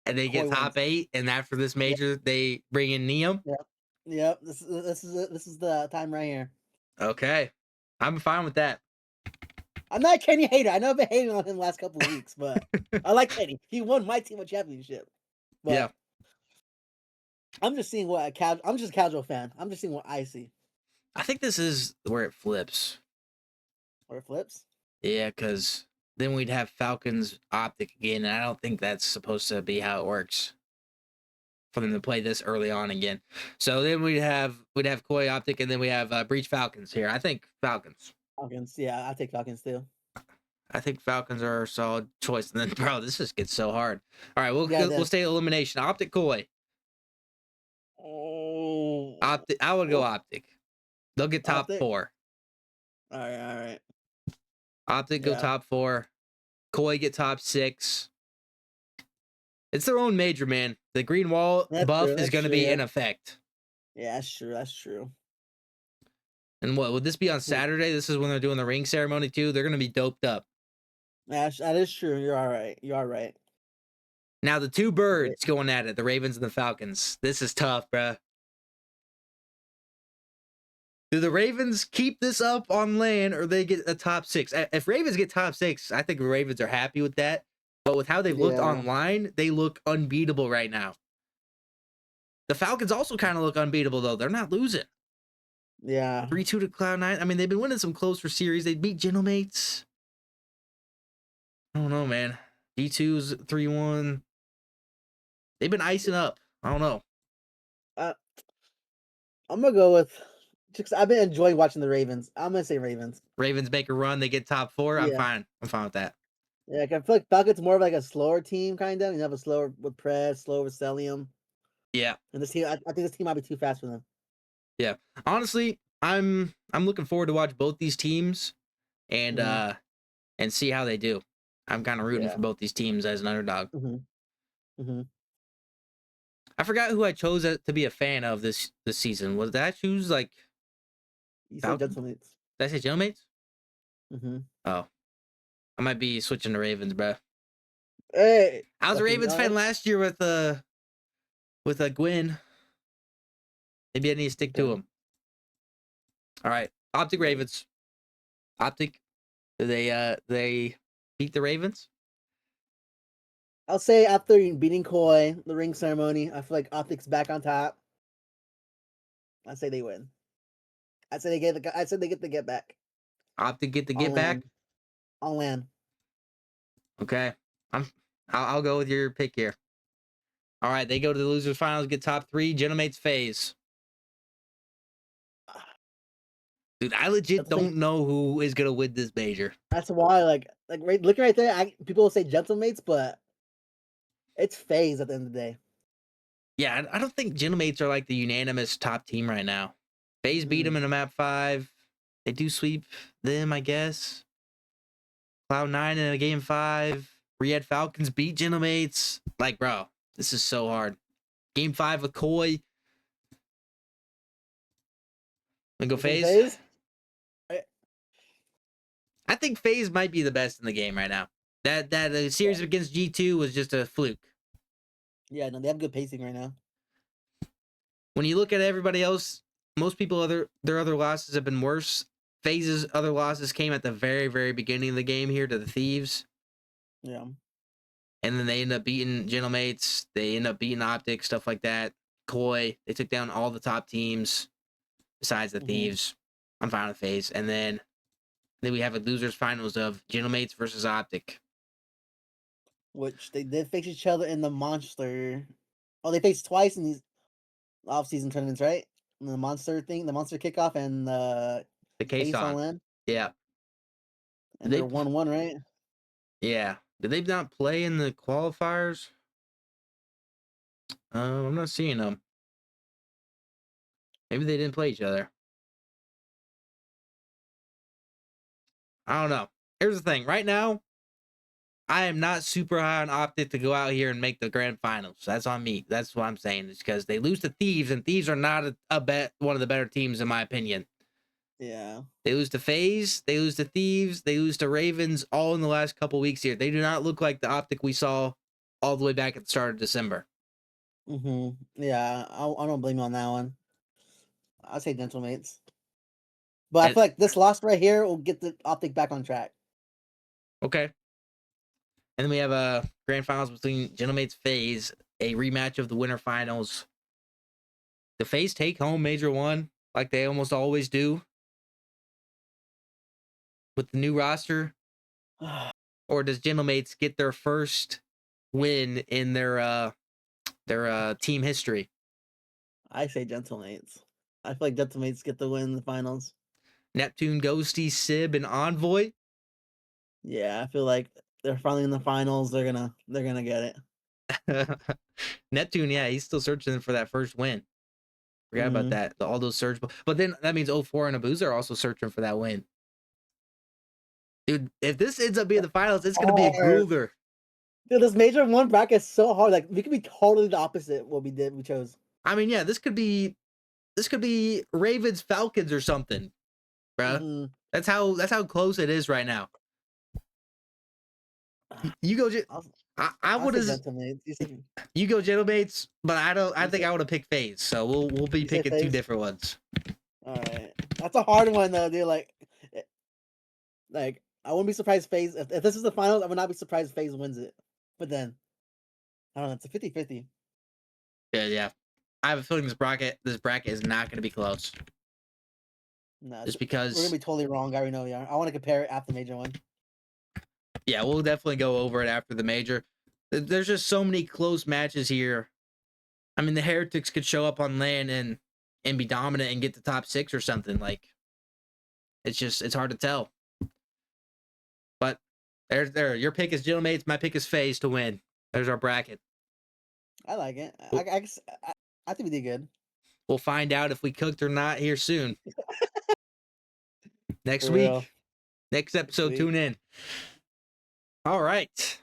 And they get top 8, and after this major, they bring in Neum. Yep. This is the time right here. Okay, I'm fine with that. I'm not a Kenny hater. I know I've been hating on him the last couple of weeks, but I like Kenny. He won my team a championship. But yeah, I'm just seeing what I'm just a casual fan. I'm just seeing what I see. I think this is where it flips. Where it flips? Yeah, because then we'd have Falcons Optic again, and I don't think that's supposed to be how it works. for them to play this early on again. So then we'd have Koi Optic, and then we have Breach Falcons here. I think Falcons. Falcons. Yeah, I take Falcons too. I think Falcons are a solid choice. And then, bro, this just gets so hard. All right, we'll stay elimination. Optic Koi. Oh. Optic. I would go Optic. They'll get top Optic? 4. All right. Optic go Yeah. top 4. Koi get top 6. It's their own major, man. The green wall buff is going to be in effect. Yeah, that's true. That's true. And what would this be on Saturday? This is when they're doing the ring ceremony too. They're going to be doped up. That is true. You're all right. You are right. Now the two birds going at it, the Ravens and the Falcons. This is tough, bruh. Do the Ravens keep this up on land, or they get a top 6? If Ravens get top 6, I think the Ravens are happy with that. But with how they've looked online, they look unbeatable right now. The Falcons also kind of look unbeatable, though. They're not losing. Yeah. 3-2 to Cloud9. I mean, they've been winning some closer series. They beat Genomates. I don't know, man. D2's 3-1. They've been icing up. I don't know. I'm going to go with... Just, I've been enjoying watching the Ravens. I'm going to say Ravens. Ravens make a run. They get top 4. Yeah. I'm fine. I'm fine with that. Yeah, I feel like Falcons more of like a slower team, kind of. You have a slower with Press, slower with Celium. Yeah. And this team, I think this team might be too fast for them. Yeah. Honestly, I'm looking forward to watch both these teams and see how they do. I'm kind of rooting for both these teams as an underdog. I forgot who I chose to be a fan of this season. Did I choose like? You said Gentlemates. Did I say Gentlemates? Oh, I might be switching to Ravens, bro. Hey, I was a Ravens fan last year with Gwyn. Maybe I need to stick to him. All right, Optic Ravens. Optic, do they beat the Ravens? I'll say after beating Koi, the ring ceremony, I feel like Optic's back on top. I say they win. I said they get the get back. Optic get the get back on land. Okay, I'll go with your pick here. All right, they go to the losers finals, get top 3. Genomates phase. Dude, I legit don't know who is gonna win this major. That's why, looking right there, people will say Gentlemates, but it's phase at the end of the day. Yeah, I don't think Genomates are like the unanimous top team right now. FaZe beat them in a map 5. They do sweep them, I guess. Cloud9 in a game 5. Red Falcons beat Genomates. Like, bro, this is so hard. Game 5 with Koi. Wanna go FaZe? I think FaZe might be the best in the game right now. That series against G2 was just a fluke. Yeah, no, they have good pacing right now. When you look at everybody else, most people their other losses have been worse. FaZe's other losses came at the very, very beginning of the game here to the Thieves. Yeah. And then they end up beating Genomates. They end up beating Optic, stuff like that. Koi. They took down all the top teams besides the Thieves. I'm fine with FaZe. And then we have a losers finals of Genomates versus Optic. Which they did face each other in the Monster. Oh, they faced twice in these off-season tournaments, right? In the Monster thing, the Monster kickoff, and the case on. Yeah. And they're 1-1, right? Yeah. Did they not play in the qualifiers? I'm not seeing them. Maybe they didn't play each other. I don't know. Here's the thing. Right now, I am not super high on Optic to go out here and make the grand finals. That's on me. That's what I'm saying. It's because they lose to Thieves, and Thieves are not one of the better teams, in my opinion. Yeah. They lose to FaZe. They lose to Thieves. They lose to Ravens all in the last couple weeks here. They do not look like the Optic we saw all the way back at the start of December. Yeah, I don't blame you on that one. I'll say Gentlemates. But I feel like this loss right here will get the Optic back on track. Okay. And then we have a grand finals between Gentlemates FaZe, a rematch of the winter finals. The FaZe take home Major 1 like they almost always do with the new roster? Or does Gentlemates get their first win in their their team history. I say Gentlemates. I feel like Gentlemates get the win in the finals. Neptune, Ghosty, Sib, and Envoy. Yeah, I feel like they're finally in the finals. They're gonna get it. Neptune, yeah, he's still searching for that first win. Forgot about that. All those surge, but then that means 04 and Abuza are also searching for that win. Dude, if this ends up being the finals, it's gonna be a grueler. Dude, this Major 1 bracket is so hard. Like, we could be totally the opposite what we chose. I mean, yeah, this could be Ravens Falcons or something, bruh. That's how close it is right now. You go, I would have. You go Gentlemates, but I think I would have picked FaZe. So we'll be picking two different ones. All right, that's a hard one though, dude. Like I wouldn't be surprised FaZe if this is the finals. I would not be surprised FaZe wins it. But then I don't know. It's a 50-50. Yeah. I have a feeling this bracket is not going to be close. No, just because we're gonna be totally wrong. I already know we are. I want to compare it after the Major 1. Yeah, we'll definitely go over it after the Major. There's just so many close matches here. I mean, the Heretics could show up on LAN and be dominant and get the top 6 or something. Like, it's hard to tell. But there. Your pick is Gentlemates. My pick is FaZe to win. There's our bracket. I like it. I think we did good. We'll find out if we cooked or not here soon. Next week. Next episode, tune in. All right.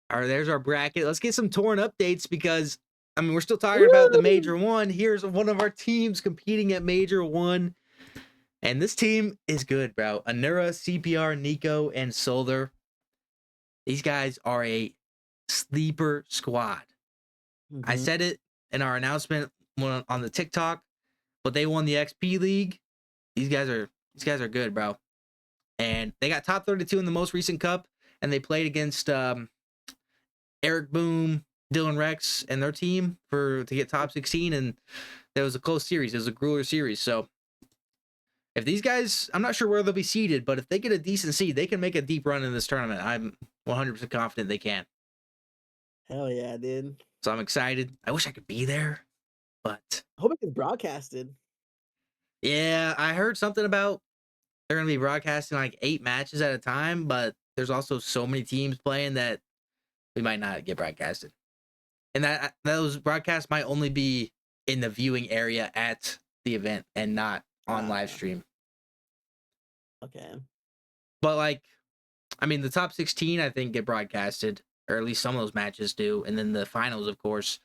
There's our bracket. Let's get some Torn updates because, I mean, we're still talking about the Major 1. Here's one of our teams competing at Major 1. And this team is good, bro. Anura, CPR, Nico, and Solder. These guys are a sleeper squad. I said it in our announcement on the TikTok, but they won the XP League. These guys are good, bro. And they got top 32 in the most recent cup, and they played against Eric Boom, Dylan Rex, and their team to get top 16, and that was a close series. It was a grueler series. So if these guys, I'm not sure where they'll be seeded, but if they get a decent seed, they can make a deep run in this tournament. I'm 100% confident they can. Hell yeah, dude. So I'm excited. I wish I could be there, but I hope it gets broadcasted. Yeah, I heard something about they're going to be broadcasting like 8 matches at a time, but there's also so many teams playing that we might not get broadcasted. And that those broadcasts might only be in the viewing area at the event and not on live stream. Okay. But like, I mean, the top 16, I think, get broadcasted, or at least some of those matches do. And then the finals, of course,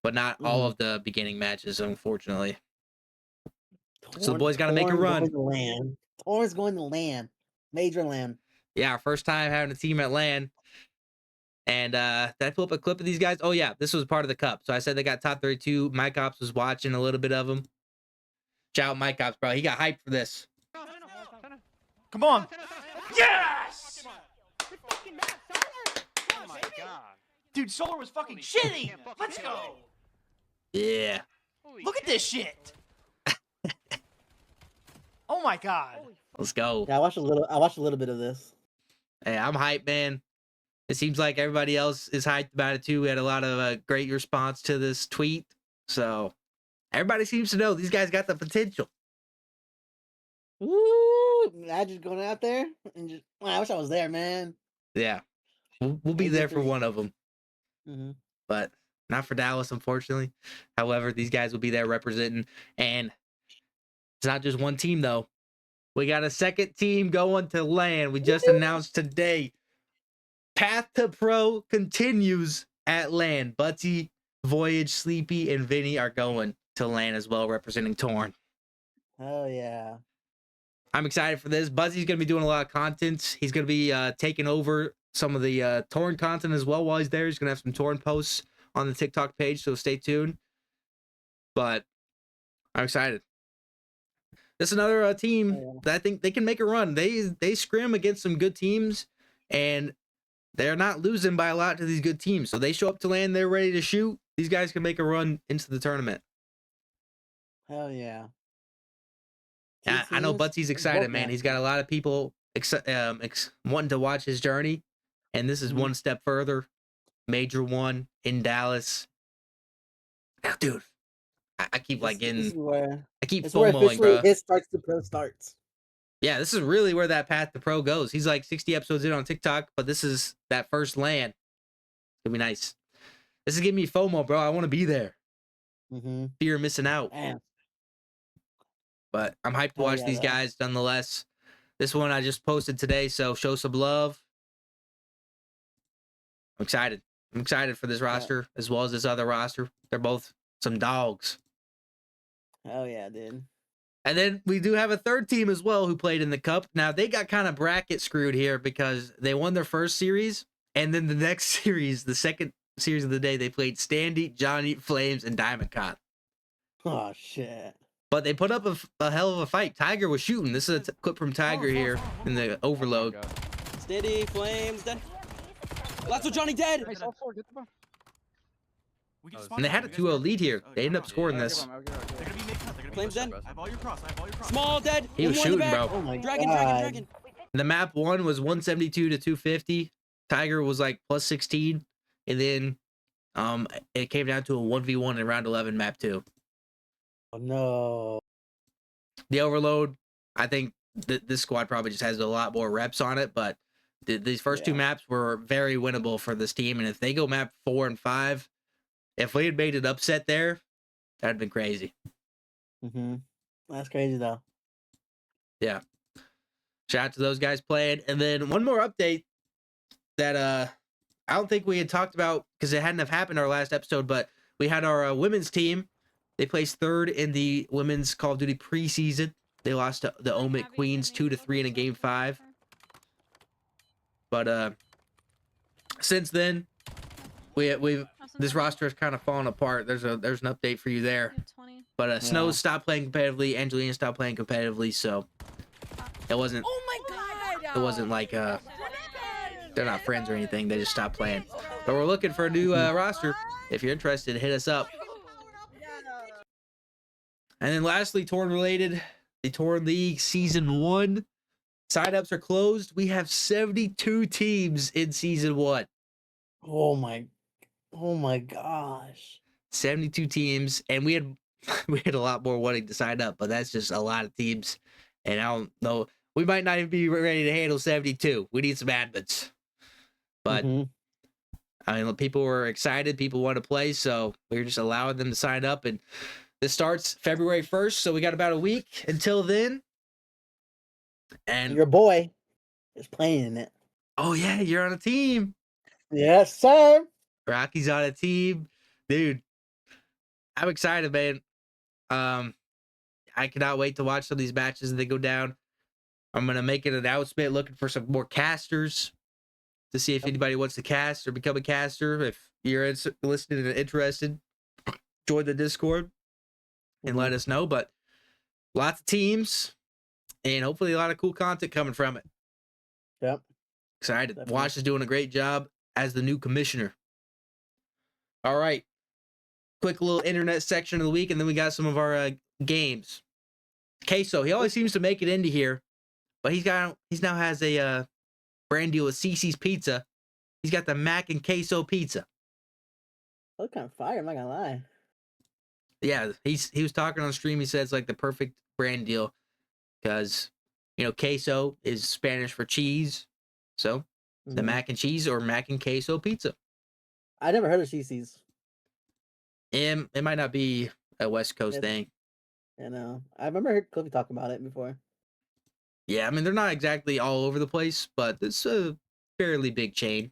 but not all of the beginning matches, unfortunately. So the boys got to make a run. Torn's going to LAN. Major LAN. Yeah, our first time having a team at LAN. And did I pull up a clip of these guys? Oh, yeah, this was part of the cup. So I said they got top 32. Mike Ops was watching a little bit of them. Shout out Mike Ops, bro. He got hyped for this. Come on. Yes! Oh my god. Dude, Solar was fucking shitty. Let's go. Yeah. Look at this shit. Oh my god. Let's go. Yeah, I watched a little bit of this. Hey, I'm hyped, man. It seems like everybody else is hyped about it too. We had a lot of great response to this tweet. So everybody seems to know these guys got the potential. Woo! Imagine going out there and just, I wish I was there, man. Yeah. We'll be there for one of them. But not for Dallas, unfortunately. However, these guys will be there representing. And it's not just one team, though. We got a second team going to LAN. We just announced today. Path to Pro continues at LAN. Butsy, Voyage, Sleepy, and Vinny are going to LAN as well, representing Torn. Oh, yeah. I'm excited for this. Buzzy's going to be doing a lot of content. He's going to be taking over some of the Torn content as well while he's there. He's going to have some Torn posts on the TikTok page, so stay tuned. But I'm excited. This is another team that I think they can make a run. They scrim against some good teams, and they're not losing by a lot to these good teams. So they show up to LAN, they're ready to shoot. These guys can make a run into the tournament. Hell yeah. I know Butsy's excited, man. He's got a lot of people wanting to watch his journey, and this is one step further. Major 1 in Dallas. Dude, I keep like This is getting, where I keep it's where FOMOing, officially bro. his starts to pro starts. Yeah, this is really where that path to pro goes. He's like 60 episodes in on TikTok, but this is that first land. It'll be nice. This is giving me FOMO, bro. I want to be there. Mm-hmm. Fear of missing out. Man. But I'm hyped to Oh, watch yeah, these though. guys nonetheless. This one I just posted today, so show some love. I'm excited. I'm excited for this roster as well as this other roster. They're both some dogs. Oh yeah, dude. And then we do have a third team as well who played in the cup. Now they got kind of bracket screwed here because they won their first series, and then the next series, the second series of the day, they played Standy, Johnny, Flames, and Diamond Con. Oh shit. But they put up a hell of a fight. Tiger was shooting. This is a clip from Tiger here in the overload. Steady, Flames, dead. Lots of Johnny dead. We can just And they had a 2-0 lead here. They ended up scoring this. They're gonna be mid cut. They're gonna be Flames pushing. dead. I have all your cross. I have all your cross. Small dead. He was One more in the shooting, back. bro. Oh my Dragon, god. dragon. The map one was 172 to 250. Tiger was like plus 16. And then it came down to a 1v1 in round 11 map 2. Oh no. The overload, I think this squad probably just has a lot more reps on it, but these first two maps were very winnable for this team. And if they go map 4 and 5, if we had made an upset there, that'd been crazy. Mm-hmm. That's crazy though. Yeah. Shout out to those guys playing. And then one more update that I don't think we had talked about because it hadn't have happened our last episode, but we had our women's team. They placed 3rd in the women's Call of Duty preseason. They lost to the Omit Queens 2-3 in a game 5. But since then, we've this roster has kind of fallen apart. There's an update for you there. But Snow stopped playing competitively. Angelina stopped playing competitively, so it wasn't. Oh my god! It wasn't like they're not friends or anything. They just stopped playing. But we're looking for a new roster. If you're interested, hit us up. And then lastly, Torn related, the Torn League Season 1. Sign-ups are closed. We have 72 teams in Season 1. Oh my gosh. 72 teams. And we had a lot more wanting to sign up, but that's just a lot of teams. And I don't know. We might not even be ready to handle 72. We need some admins. But I mean, people were excited. People want to play, so we're just allowing them to sign up. And this starts February 1st, so we got about a week until then. And your boy is playing in it. Oh yeah, you're on a team. Yes, sir. Rocky's on a team, dude. I'm excited, man. I cannot wait to watch some of these matches as they go down. I'm gonna make an announcement, looking for some more casters to see if anybody wants to cast or become a caster. If you're listening and interested, join the Discord and let us know. But lots of teams and hopefully a lot of cool content coming from it. Yep. Excited. Definitely. Wash is doing a great job as the new commissioner. All right. Quick little internet section of the week, and then we got some of our games. Queso, he always seems to make it into here, but he's now has a brand deal with CC's Pizza. He's got the mac and queso pizza. Look kind of fire, I'm not gonna lie. Yeah, he was talking on stream. He said it's like the perfect brand deal because queso is Spanish for cheese, so the mac and cheese or mac and queso pizza. I never heard of CC's. It might not be a West Coast thing. You know, I remember heard Cliffy talk about it before. Yeah, I mean they're not exactly all over the place, but it's a fairly big chain.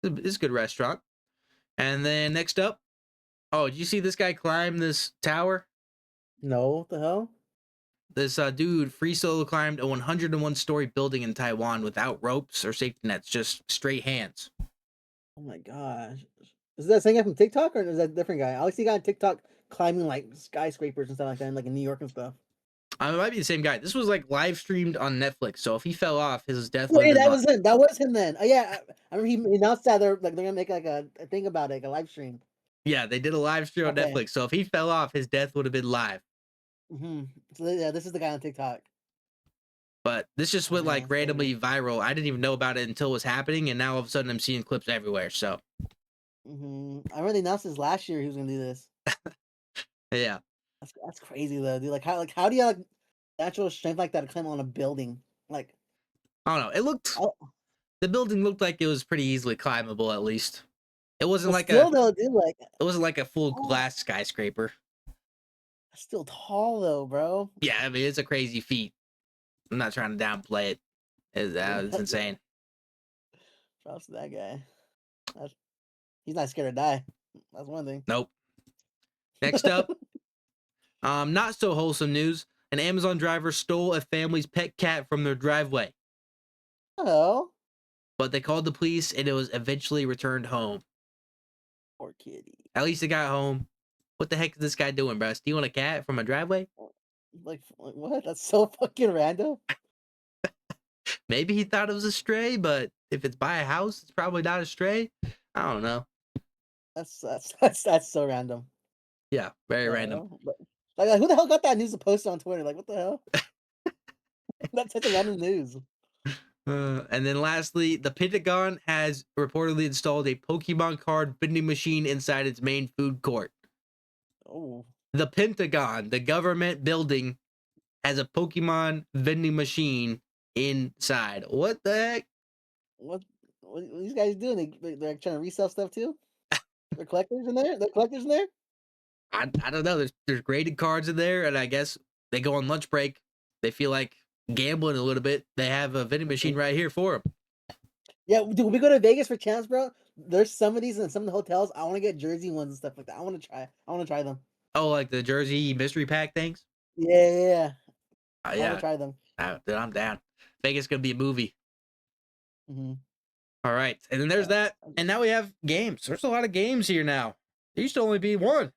It's a good restaurant. And then next up, oh, did you see this guy climb this tower? No, what the hell? This dude free solo climbed a 101-story building in Taiwan without ropes or safety nets, just straight hands. Oh my gosh. Is that the same guy from TikTok or is that a different guy? I always see a guy on TikTok climbing like skyscrapers and stuff like that, like in New York and stuff. It might be the same guy. This was like live streamed on Netflix, so if he fell off, his death. Oh, yeah, that was him. That was him then. Oh yeah, I remember he announced that they're gonna make like a thing about it, like a live stream. Yeah, they did a live stream on Netflix, so if he fell off, his death would have been live. So yeah, this is the guy on TikTok. But this just went like randomly viral. I didn't even know about it until it was happening, and now all of a sudden I'm seeing clips everywhere. So I remember they announced this last year. He was gonna do this. Yeah. That's crazy though, dude. How do you have natural strength like that to climb on a building? Like, I don't know. It looked oh, the building looked like it was pretty easily climbable at least. It wasn't but like still though, dude. Like, a full oh, glass skyscraper. that's still tall though, bro. Yeah, I mean it's a crazy feat. I'm not trying to downplay it. It's insane. Props to that guy. He's not scared to die. That's one thing. Nope. Next up, not so wholesome news. An Amazon driver stole a family's pet cat from their driveway, Oh, but they called the police and it was eventually returned home. poor kitty. At least it got home. What the heck is this guy doing, bro? Stealing a cat from a driveway? Like what? That's so fucking random. Maybe he thought it was a stray, but if it's by a house, it's probably not a stray. I don't know. That's so random. Yeah, very random. But, like, who the hell got that news to post on Twitter? Like, what the hell? That's such a random news. And then lastly, the Pentagon has reportedly installed a Pokemon card vending machine inside its main food court. Oh, The Pentagon, the government building, has a Pokemon vending machine inside. What the heck? what are these guys doing? They're trying to resell stuff too. They're collectors in there. They're collectors in there. I don't know. There's graded cards in there, and I guess they go on lunch break. They feel like gambling a little bit. They have a vending machine right here for them. Yeah, dude, when we go to Vegas for champs, bro, there's some of these in some of the hotels. I want to get jersey ones and stuff like that. I want to try them. Oh, like the Jersey mystery pack things? Yeah. I want Yeah. to try them. Dude, I'm down. Vegas gonna be a movie. Mm-hmm. All right, and then there's that, and now we have games. There's a lot of games here now. There used to only be one.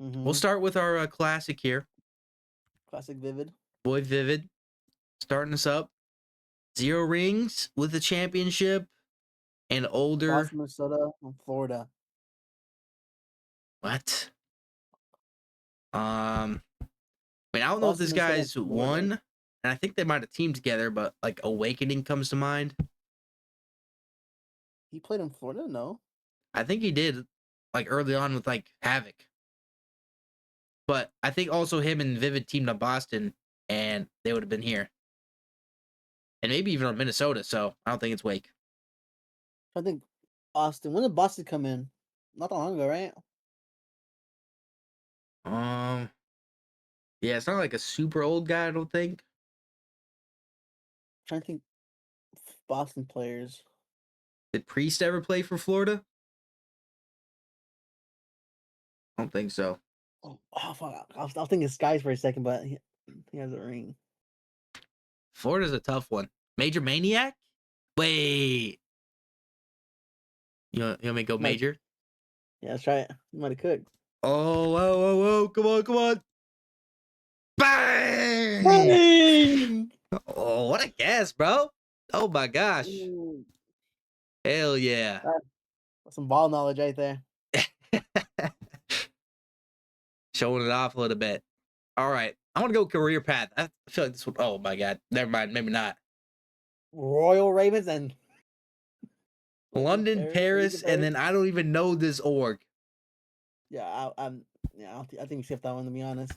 Mm-hmm. We'll start with our classic here. Classic Vivid. Boy Vivid, starting us up. 0 rings with the championship, and older. Boston, Minnesota, and Florida. What? I mean, I don't know if Boston, this Minnesota, guy's Florida. won, and I think they might have teamed together, but like Awakening comes to mind. He played in Florida? No. I think he did, like early on with like Havoc. But I think also him and Vivid teamed up Boston, and they would have been here. And maybe even on Minnesota, so I don't think it's Wake. I think Boston. When did Boston come in? Not that long ago, right? Yeah, it's not like a super old guy, I don't think. trying to think. Boston players. Did Priest ever play for Florida? I don't think so. Oh fuck! I was thinking Skies for a second, but he has a ring. Florida's a tough one. Major Maniac? Wait. You want me to go Mike. Major? Yeah, let's try it. You might have cooked. Oh, whoa. Come on. Bang! Bang! Oh, what a guess, bro. Oh my gosh. Ooh, Hell yeah. that's some ball knowledge right there. Showing it off a little bit. All right. I want to go career path. I feel like this one. Oh my God. Never mind. Maybe not. Royal Ravens and London, Paris, and then I don't even know this org. yeah, I think we skipped that one to be honest.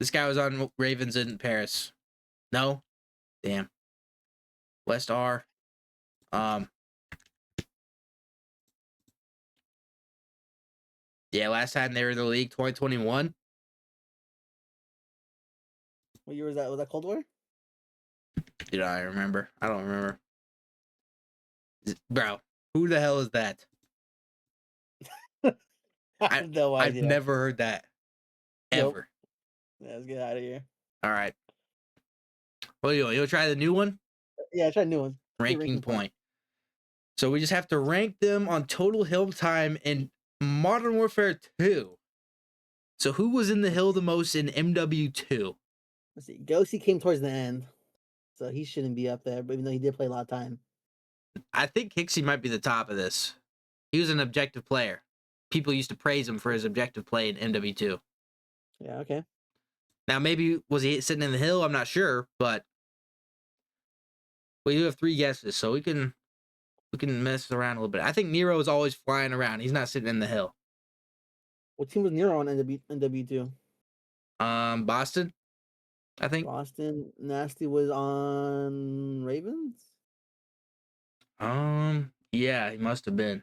This guy was on Ravens in Paris. No? Damn. West R. Yeah, last time they were in the league, 2021. What year was that? Was that Cold War? Dude, I remember. I don't remember. Bro, who the hell is that? I have no I've idea. never heard that. Nope. Ever. Yeah, let's get out of here. All right. What do you want? You'll try the new one? Yeah, try a new one. Ranking point. So we just have to rank them on total hill time in Modern Warfare 2. So who was in the hill the most in MW2? Let's see. Ghosty came towards the end, so he shouldn't be up there. But even though he did play a lot of time, I think Hixie might be the top of this. He was an objective player. People used to praise him for his objective play in MW2. yeah, okay. Now, maybe was he sitting in the hill? I'm not sure, but we do have 3 guesses, so we can we can mess around a little bit. I think Nero is always flying around. He's not sitting in the hill. What team was Nero on NW2? Boston, I think. Boston. Nasty was on Ravens. Yeah, he must have been.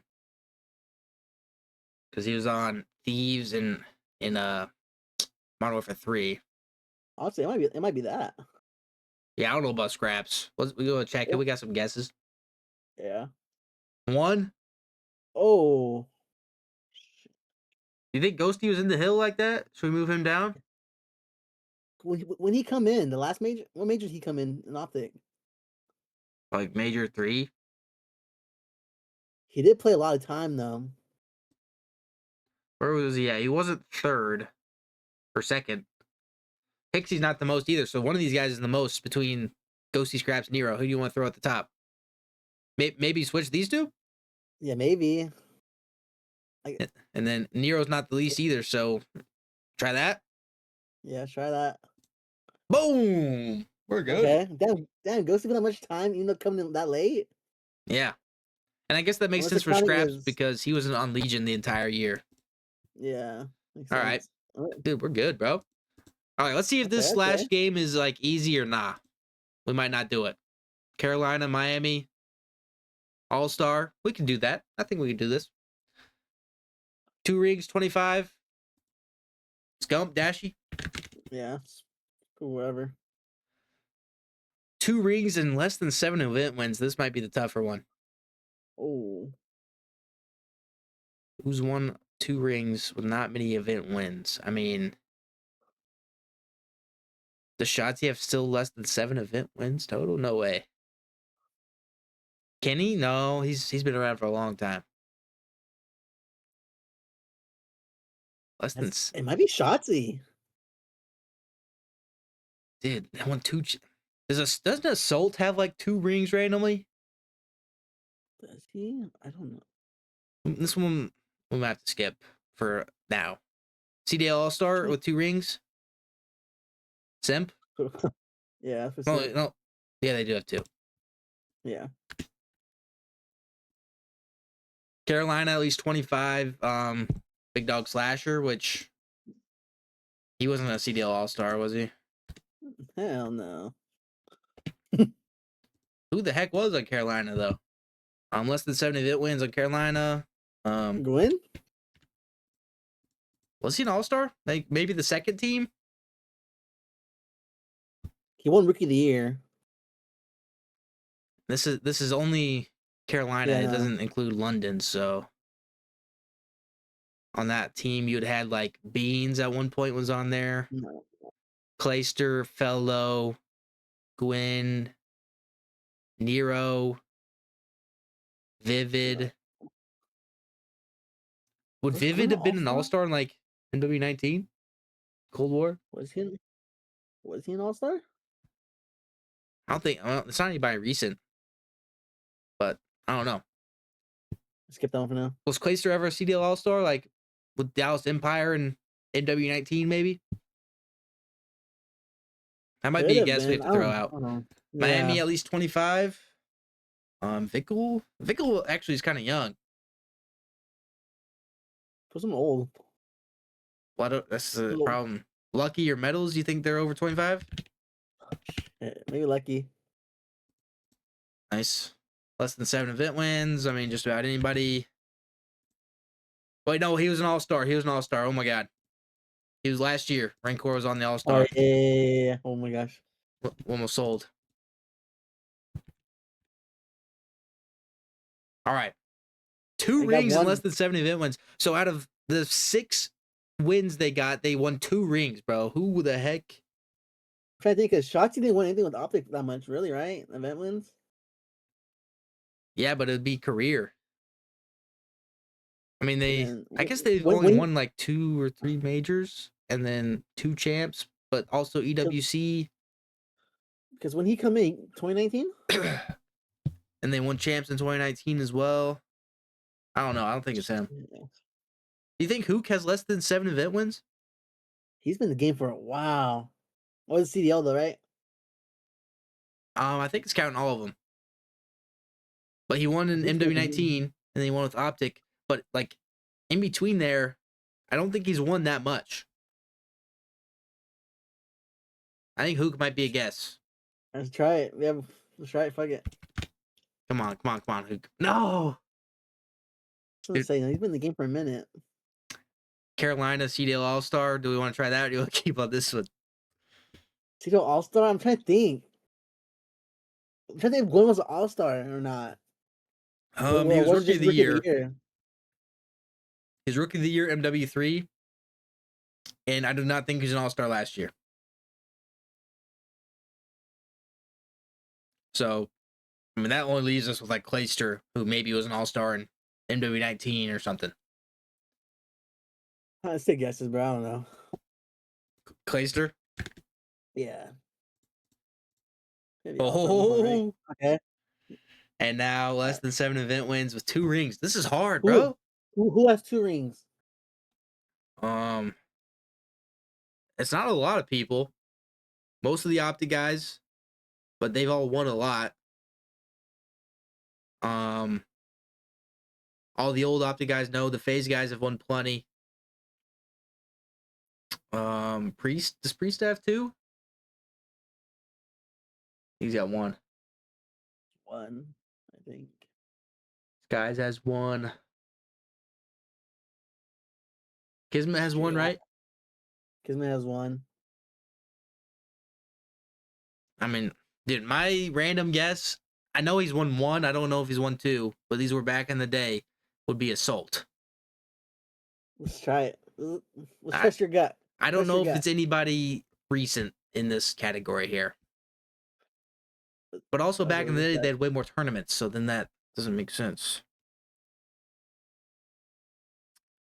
Because he was on Thieves in Modern Warfare 3. I'll say it might be that. Yeah, I don't know about scraps. We go check it. We got some guesses. Yeah. 1. Oh. You think Ghosty was in the hill like that? Should we move him down? When he come in, the last major, what major did he come in Optic? Like Major 3? He did play a lot of time though. Where was he at? He wasn't 3rd or 2nd. Pixie's not the most either, so one of these guys is the most between Ghosty, Scraps, Nero. Who do you want to throw at the top? Maybe switch these two? Yeah, maybe. And then Nero's not the least either, so try that. Yeah, try that. Boom! We're good. Okay. Damn, Ghosty put that much time, even though coming in that late. Yeah. And I guess that makes Unless sense for Scraps was... because he wasn't on Legion the entire year. Yeah. All right. Dude, we're good, bro. All right, let's see if this last game is like easy or not. We might not do it. Carolina, Miami, All-Star. We can do that. I think we can do this. 2 rigs, 25. Scump, Dashy. Yeah. Cool, whatever. 2 rings and less than 7 event wins. This might be the tougher one. Oh. Who's won 2 rings with not many event wins? I mean, does Shotzi have still less than 7 event wins total? No way. Kenny? No, he's been around for a long time. It might be Shotzi. Dude, that won 2. Doesn't Assault have like 2 rings randomly? Does he? I don't know. This one we might have to skip for now. CDL All-Star with 2 rings. Simp? Yeah. No. Yeah, they do have 2. Yeah. Carolina, at least 25. Big Dog Slasher, which he wasn't a CDL All-Star, was he? Hell no. Who the heck was on Carolina, though? Less than 70 event wins on Carolina. Gwen? Was he an All-Star? Like maybe the 2nd team? He won Rookie of the Year. This is only Carolina. Yeah. It doesn't include London, so on that team you'd had like Beans at one point was on there. No. Clayster, Fellow, Gwen, Nero, Vivid. Would Was Vivid Gwen have been an All-Star? All-Star in like NW19? Cold War? Was he an All-Star? I don't think it's not anybody recent. But I don't know. Skip that one for now. Was Clayster ever a CDL All-Star like with Dallas Empire and NW19 maybe? That might be a guess we have to throw out. Miami at least 25. Vickle actually is kind of young. Put some old. That's the problem. Lucky or Medals, you think they're over 25? Maybe Lucky. Nice. Less than 7 event wins. I mean, just about anybody. Wait, no, he was an All-Star. Oh my god. He was last year. Rancor was on the All-Star. Yeah. Oh my gosh. Almost sold. All right. 2 rings and less than 7 event wins. So out of the 6 wins they got, they won 2 rings, bro. Who the heck? I'm trying to think, because Shotzi didn't win anything with Optic that much, really, right? Event wins? Yeah, but it'd be career. I mean, I guess they've when- only won like 2 or 3 majors and then 2 champs, but also EWC. Because when he come in 2019? And they won champs in 2019 as well. I don't know. I don't think it's him. Yeah. Do you think Hook has less than 7 event wins? He's been in the game for a while. What is CDL though, right? I think it's counting all of them. But he won in He's good, MW19 and then he won with Optic. But like in between there, I don't think he's won that much. I think Hook might be a guess. Let's try it. Let's try it. Fuck it. Come on, Hook. No. Let's say he's been in the game for a minute. Carolina CDL All-Star. Do we want to try that or do you want to keep on this one? Tito All-Star? I'm trying to think. I'm trying to think if Gwen was an All-Star or not. He was Or Rookie of just the Year. He's Rookie of the Year MW3. And I do not think he's an All-Star last year. So, I mean, that only leaves us with like Clayster, who maybe was an All-Star in MW19 or something. I say guesses, bro. I don't know. Clayster? Yeah. Maybe Oh, All-Star before, right? Okay. And now less than 7 event wins with 2 rings. This is hard, bro. Who has 2 rings? It's not a lot of people. Most of the Opti guys, but they've all won a lot. All the old Opti guys know. The FaZe guys have won plenty. Priest, does Priest have 2? He's got 1. 1, I think. Guys has 1. Kismet has 1, right? Kismet has 1. I mean, dude, my random guess, I know he's won 1. I don't know if he's won 2, but these were back in the day, would be Assault. Let's try it. Let's test your gut. I don't Trust know your if gut. it's anybody recent in this category here. But also back in the day, they had way more tournaments, so then that doesn't make sense.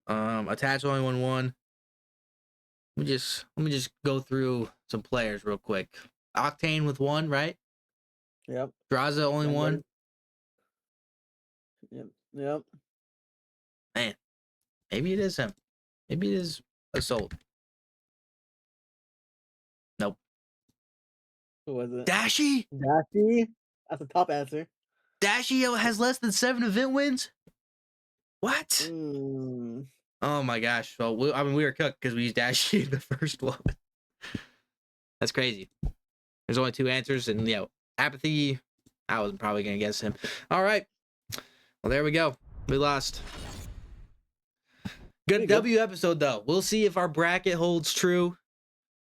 Attach only won 1. Let me just go through some players real quick. Octane with 1, right? Yep. Draza only 1. Yep. Man, maybe it is him. Maybe it is Assault. Nope. Who was it? Dashy? Dashy? That's a top answer. Dashy has less than 7 event wins? What? Oh my gosh. Well, we were cooked because we used Dashy in the first one. That's crazy. There's only 2 answers, and Apathy, I was probably going to guess him. All right. Well, there we go. We lost. Good W episode, though. We'll see if our bracket holds true.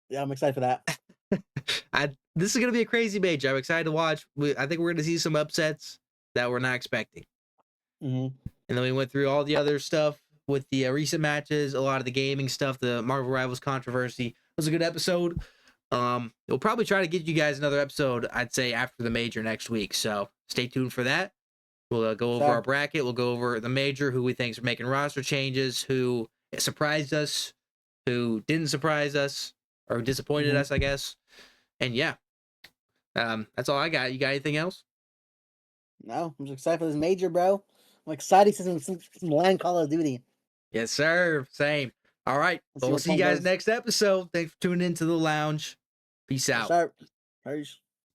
Yeah, I'm excited for that. This is going to be a crazy major. I'm excited to watch. I think we're going to see some upsets that we're not expecting. And then we went through all the other stuff with the recent matches, a lot of the gaming stuff, the Marvel Rivals controversy. It was a good episode. We'll probably try to get you guys another episode, I'd say, after the major next week. So stay tuned for that. We'll go over our bracket. We'll go over the major, who we think is making roster changes, who surprised us, who didn't surprise us, or disappointed us, I guess. And yeah, that's all I got. You got anything else? No, I'm just excited for this major, bro. I'm excited to see some land Call of Duty. Yes, sir. Same. All right. Well, we'll see you guys next episode. Thanks for tuning into the lounge. Peace out. Peace.